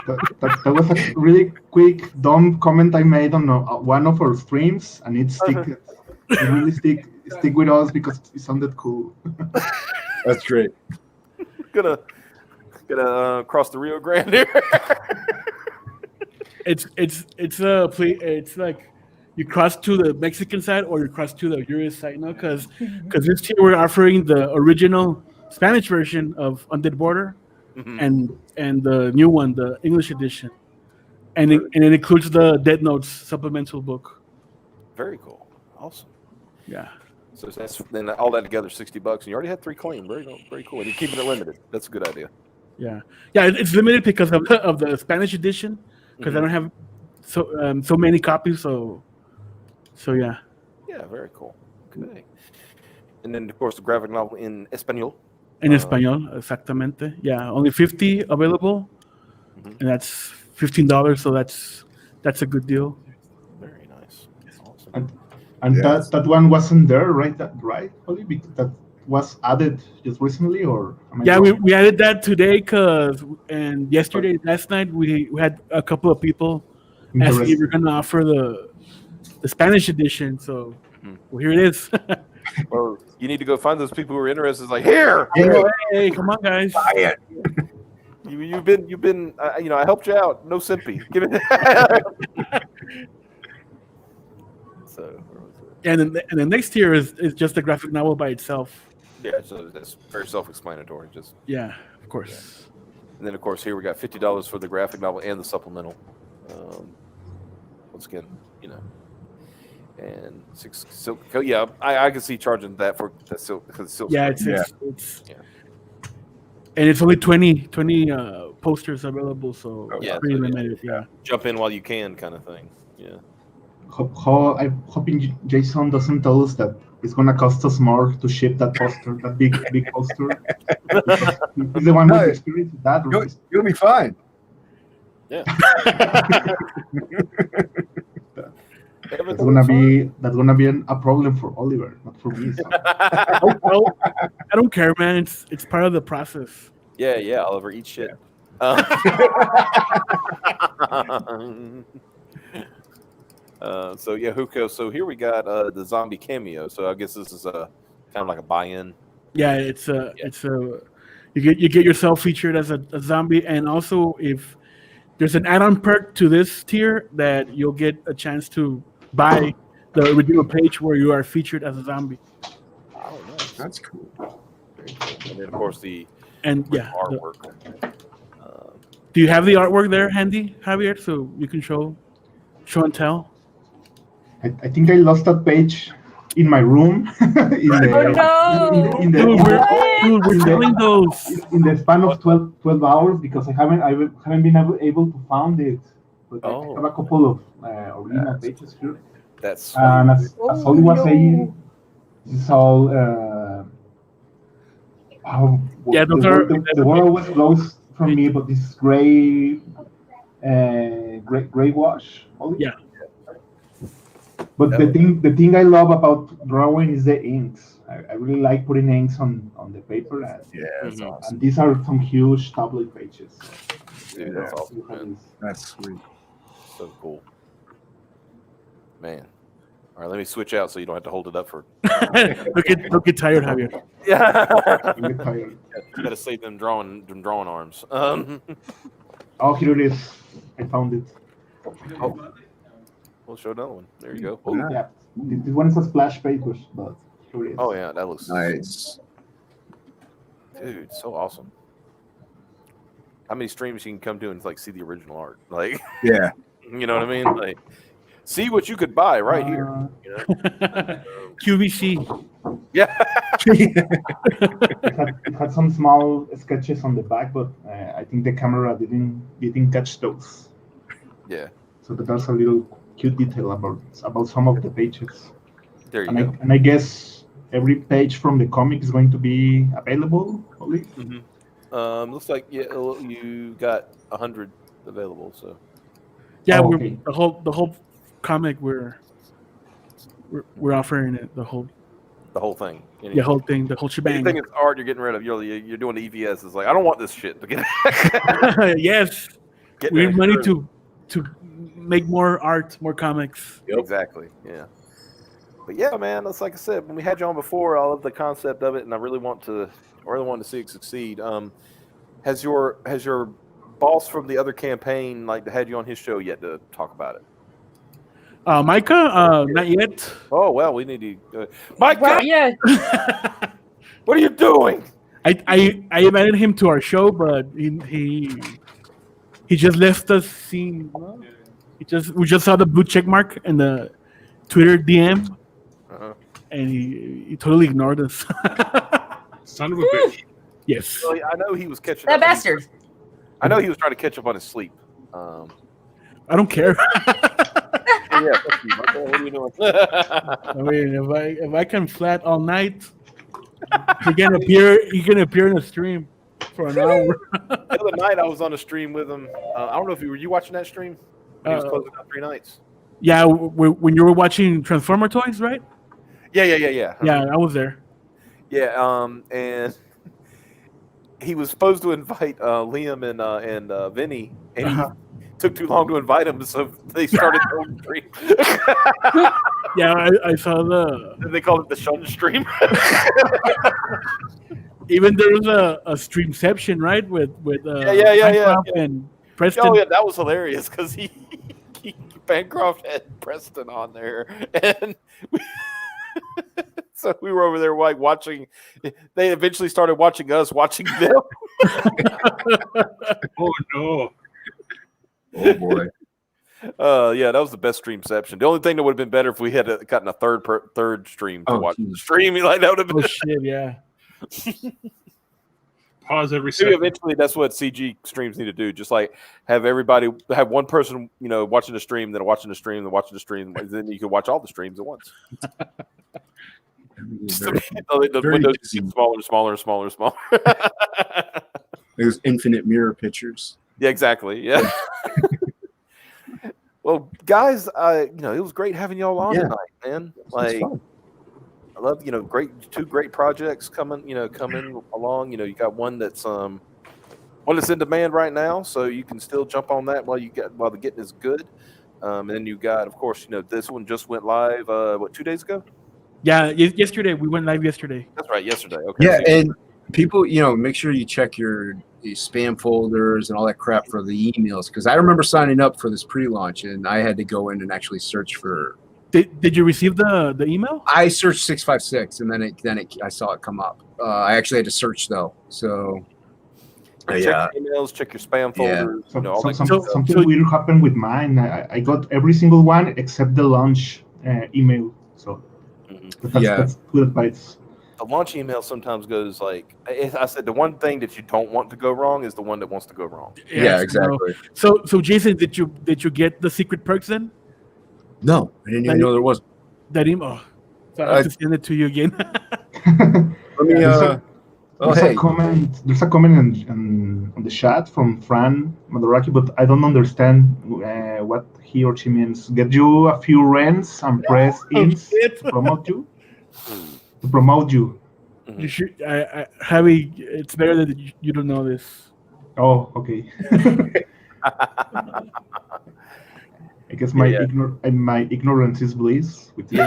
That was a really quick, dumb comment I made on one of our streams, and it really stick with us because it sounded cool. That's great. Gonna cross the Rio Grande here. It's like you cross to the Mexican side or you cross to the US side, because this year we're offering the original Spanish version of Undead Border, Mhm. and the new one, the English edition, and it includes the Dead Notes supplemental book. Very cool. Awesome. Yeah. So that's then all that together, $60, and you already had 3 claims. Very cool. And you're keeping it limited. That's a good idea. Yeah, it's limited because of the Spanish edition, because I don't have so many copies. So yeah. Yeah, very cool. Okay. And then of course the graphic novel in Espanol. En español, exactamente. Yeah, only 50 available, Mhm. and that's $15. So that's a good deal. Very nice. Awesome. And Yeah. that one wasn't there, right? Right, Holly? That was added just recently, or am I Yeah, wrong? we added that today and yesterday, last night we had a couple of people asking if we're gonna offer the Spanish edition. So well, here it is. Or you need to go find those people who are interested. It's like here. Hey, come on, guys. Buy it. You've been I helped you out. No simpy. Give it. So where was it? And then next tier is just the graphic novel by itself. Yeah, so that's very self-explanatory. Just Yeah, of course. and then of course here we got $50 for the graphic novel and the supplemental. Once again, and 6 silk. Yeah, I can see charging that for the silk. Yeah, it's and it's only 20 posters available, so Oh, it's yeah, pretty so, limited. Yeah. jump in while you can, kind of thing. Yeah. I'm hoping Jason doesn't tell us that it's gonna cost us more to ship that poster, that big poster. Because he's the one who's experienced that. You'll be fine. Yeah. That's gonna be a problem for Oliver, not for me. So. I don't care, man. It's part of the process. Yeah, Oliver, eat shit. So yeah, Huko. So here we got the zombie cameo. So I guess this is kind of like a buy-in. Yeah, it's a you get yourself featured as a zombie, and also if there's an add-on perk to this tier that you'll get a chance to buy the original page where you are featured as a zombie. Oh, nice. That's cool. Very cool. And then of course the artwork. artwork. Do you have the artwork there handy, Javier, so you can show and tell? I think I lost that page in my room. We're selling those in the span of 12 hours because I haven't been able to find it. But I have a couple of original pages here. That's and as Holly was saying, this is all. The word always flows from me, but this is gray wash. Holly? Yeah. But the thing I love about drawing is the inks. I really like putting inks on the paper. That's awesome. And these are some huge tablet pages. Dude, that's awesome, man. That's sweet. So cool. Man. All right, let me switch out so you don't have to hold it up for. Don't get tired, Javier. Yeah. Really tired. You got to save them drawing arms. Oh, here it is. I found it. Oh. We'll show another one. There you go. Oh, yeah. This one is a splash paper, but here it is. Oh yeah, that looks nice. Dude, so awesome. How many streams you can come to and like see the original art? Like, yeah, you know what I mean? Like, see what you could buy right here. You know? QVC. Yeah. It had some small sketches on the back, but I think the camera didn't catch those. Yeah. So there's a little cute detail about some of the pages. There you go. And I guess every page from the comic is going to be available, Holly? Mm-hmm. Looks like you got 100 available. So yeah, okay. the whole comic we're offering it the whole thing. The whole thing, the whole shebang. Anything that's art you're getting rid of. You're doing the EVS. It's like I don't want this shit. Yes, we need money to make more art, more comics. Yep. Exactly. Yeah. But yeah, man, that's like I said when we had you on before. I love the concept of it, and I really want to see it succeed. Has your boss from the other campaign had you on his show yet to talk about it? Micah, not yet. Oh well, we need to. Micah, yeah. What are you doing? I invited him to our show, but he just left us seen. No? We just saw the blue check mark in the Twitter DM, and he totally ignored us. Son of a bitch. Yes. Well, I know he was catching That up. bastard. I know he was trying to catch up on his sleep. I don't care. Yeah, fuck you, Michael. What are you doing? I mean, if I can flat all night, he can appear in a stream for an hour. The other night, I was on a stream with him. I don't know if were you watching that stream? He was closing out 3 nights. Yeah, when you were watching Transformer Toys, right? Yeah. Yeah, I was there. Yeah, and he was supposed to invite Liam and Vinny, and he took too long to invite him, so they started their own stream. Yeah, I saw the. They called it the Shun stream. Even there was a streamception, right? With yeah. and Preston. Oh yeah, that was hilarious because he Bancroft had Preston on there, and so we were over there like watching. They eventually started watching us watching them. Oh no! Oh boy. Yeah, that was the best streamception. The only thing that would have been better if we had gotten a third stream to watch the stream. Like that would have been. Oh shit! Yeah. Pause every Maybe second. eventually that's what CG streams need to do. Just like have one person, watching the stream, then watching the stream, then watching the stream, and then you can watch all the streams at once. The windows get smaller and smaller. There's infinite mirror pictures. Yeah, exactly. Yeah. Well, guys, it was great having y'all on tonight, man. Like, I love, two great projects coming along. You got one that's in demand right now, so you can still jump on that while the getting is good. And then you got, of course, this one just went live. 2 days ago? Yeah, yesterday we went live yesterday. That's right, yesterday. Okay. Yeah, and people, make sure you check your spam folders and all that crap for the emails, because I remember signing up for this pre-launch and I had to go in and actually search for. Did you receive the email? I searched 656 and then I saw it come up. I actually had to search though, so. Check your emails, check your spam folders. Something weird happened with mine. I got every single one except the launch email. So that's good advice. The launch email sometimes goes like I said. The one thing that you don't want to go wrong is the one that wants to go wrong. Yeah, exactly. So Jason, did you get the secret perks then? No, I didn't even know there was that email. So I have to send it to you again. Let me. There's a comment on the chat from Fran Madoraki, but I don't understand what he or she means. Get you a few rents and press ins to promote you. To promote you. You should, Javi, it's better that you don't know this. Oh, okay. I guess my ignorance is bliss. With you.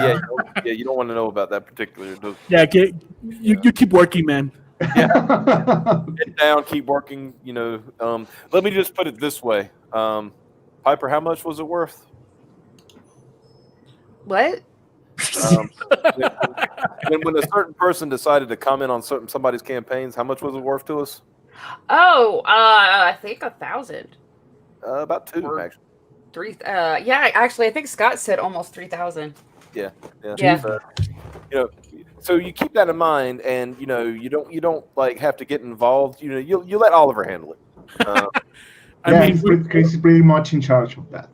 You don't want to know about that particular. Yeah, you keep working, man. Yeah, get down, keep working. Let me just put it this way, Piper, how much was it worth? What? When a certain person decided to comment on somebody's campaigns, how much was it worth to us? Oh, I think 1,000. About 2, actually. 3. Yeah, actually, I think Scott said almost 3,000. Yeah. Yeah. So you keep that in mind, and you don't like have to get involved. You let Oliver handle it. He's pretty much in charge of that.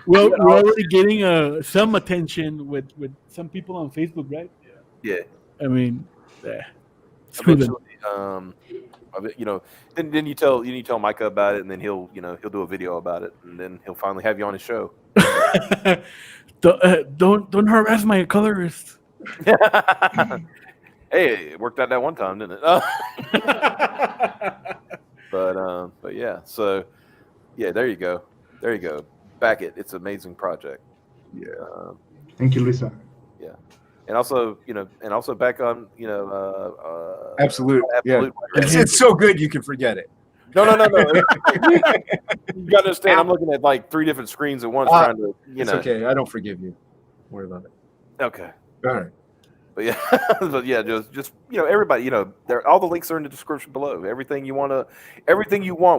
We're already getting some attention with some people on Facebook, right? Yeah. I mean, eventually, then you tell Micah about it, and then he'll do a video about it, and then he'll finally have you on his show. Don't harass my colorist. Hey, it worked out that one time, didn't it? But yeah, so yeah, there you go. Back it. It's an amazing project. Yeah. Thank you, Lisa. Yeah, and also back on Absolute. Yeah. It's so good you can forget it. No. You gotta understand. I'm looking at like 3 different screens at once, trying to. It's okay. I don't forgive you. Don't worry about it. Okay. All right. But yeah, but yeah, just everybody, there all the links are in the description below. Everything you want,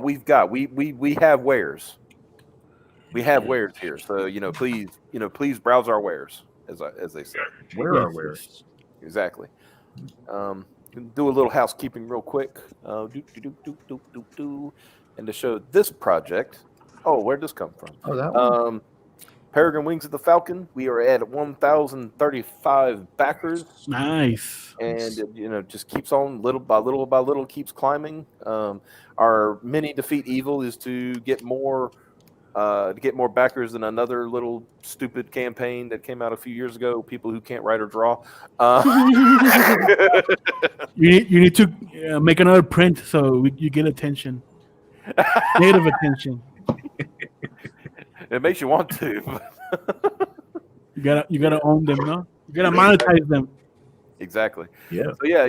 we've got. We have wares. We have wares here, so please browse our wares, as they say. Where are wares? Exactly. Do a little housekeeping real quick. And to show this project. Oh, where'd this come from? Oh, that one. Peregrine Wings of the Falcon. We are at 1,035 backers. Nice. And just keeps on little by little keeps climbing. Our mini defeat evil is to get more backers than another little stupid campaign that came out a few years ago. People who can't write or draw. You need to make another print so you get attention. Native attention. It makes you want to. You gotta own them, no? You gotta monetize them. Exactly. Yeah. So yeah,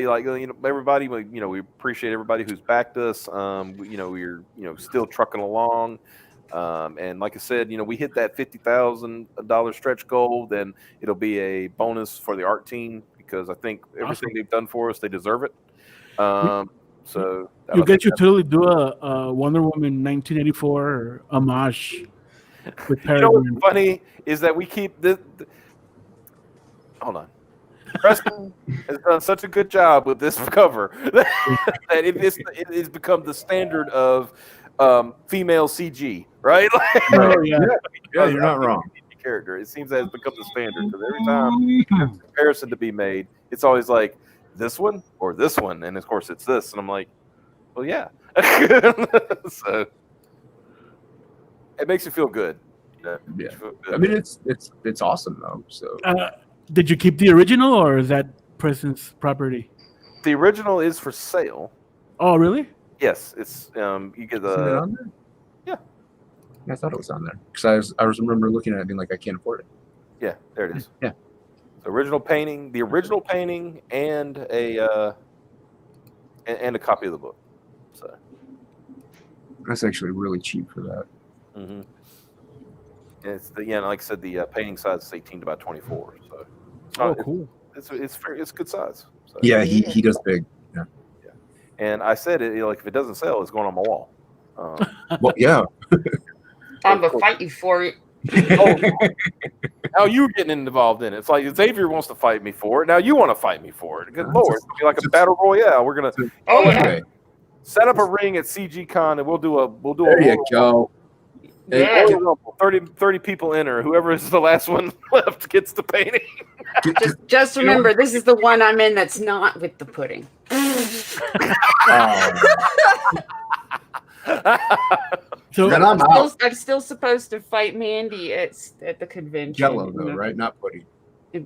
everybody. We appreciate everybody who's backed us. We're still trucking along. And like I said, we hit that $50,000 stretch goal, then it'll be a bonus for the art team because I think everything they've done for us, they deserve it. So you get to totally do a Wonder Woman 1984 homage with Peregrine. What's funny is that we keep this. Hold on. Preston has done such a good job with this cover that it has become the standard of female CG, right? Oh, yeah. Yeah, you're not wrong. Character. It seems that it's become the standard because every time there's a comparison to be made, it's always like this one or this one, and of course it's this, and I'm like, well, yeah. So it makes you feel good. Yeah. I mean, it's awesome though. So did you keep the original or is that Preston's property? The original is for sale. Oh, really? Yes, it's you get Is it on there? Yeah. I thought it was on there because I remember looking at it and being like, I can't afford it. Yeah, there it is. Yeah. The original painting, and a copy of the book. So that's actually really cheap for that. Mm-hmm. And it's like I said, the painting size is 18 by 24. So cool. It's good size. So, yeah, he does big. Yeah. And I said it like if it doesn't sell, it's going on my wall. Well, yeah. I'm gonna fight you for it. Now you're getting involved in it. It's like Xavier wants to fight me for it. Now you want to fight me for it. Good Lord, it's gonna be like a battle royale. We're gonna set up a ring at CG Con and we'll do a There you go. Yeah. 30 people enter. Whoever is the last one left gets the painting. Just remember, this is the one I'm in that's not with the pudding. So I'm still supposed to fight Mandy at the convention. Jello though, right? Not pudding.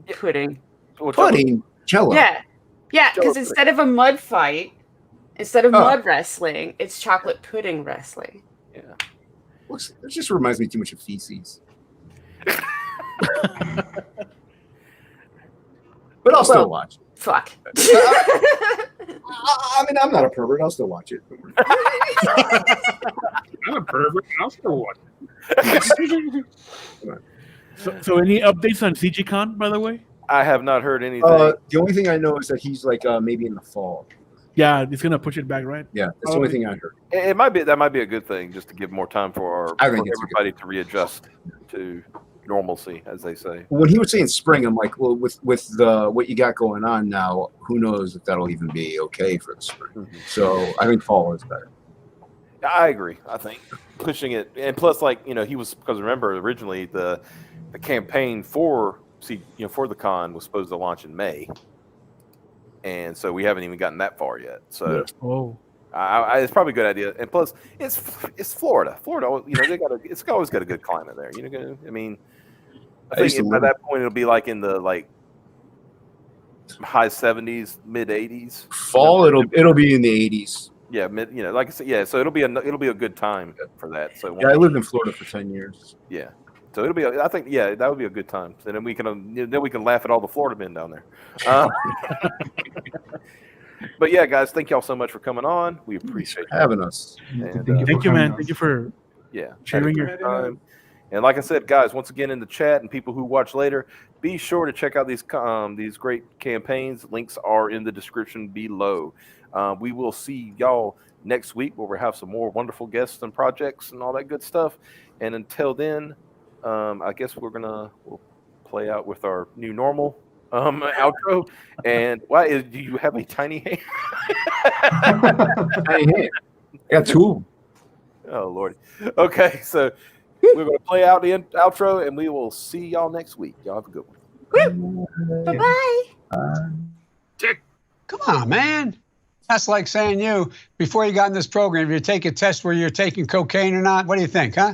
Pudding. Pudding. Jello. Yeah, because instead of a mud fight, instead of mud wrestling, it's chocolate pudding wrestling. Yeah. It just reminds me too much of feces. But I'll still watch it. Fuck. I mean, I'm not a pervert. I'll still watch it. I'm a pervert. I'll still watch it. So any updates on CGCon, by the way? I have not heard anything. The only thing I know is that he's like maybe in the fall. Yeah, he's gonna push it back, right? Yeah, that's the only thing I heard. It might be a good thing just to give more time for everybody to readjust to normalcy, as they say. When he was saying spring, I'm like, well, with what you got going on now, who knows if that'll even be okay for the spring. Mm-hmm. So I think fall is better. I agree. I think pushing it, and plus, he was, because remember originally the campaign for the con was supposed to launch in May. And so we haven't even gotten that far yet. So it's probably a good idea. And plus, it's Florida. Florida, it's always got a good climate there. I think by that point it'll be like in the high 70s, mid 80s. Fall, it'll be in the 80s. Yeah, like I said, yeah. So it'll be a good time for that. So I lived in Florida for 10 years. Yeah. So it'll be. I think, that would be a good time. And then we can laugh at all the Florida men down there. But yeah, guys, thank y'all so much for coming on. We appreciate having us. And, thank you, man. Thank you for sharing sharing your time. And like I said, guys, once again in the chat and people who watch later, be sure to check out these great campaigns. Links are in the description below. We will see y'all next week where we'll have some more wonderful guests and projects and all that good stuff. And until then, I guess we'll play out with our new normal outro. And why do you have a tiny hand? Tiny hand. I got two. Oh Lord. Okay, so we're going to play out the outro, and we will see y'all next week. Y'all have a good one. Bye-bye. Come on, man. That's like saying before you got in this program, if you take a test where you're taking cocaine or not, what do you think, huh?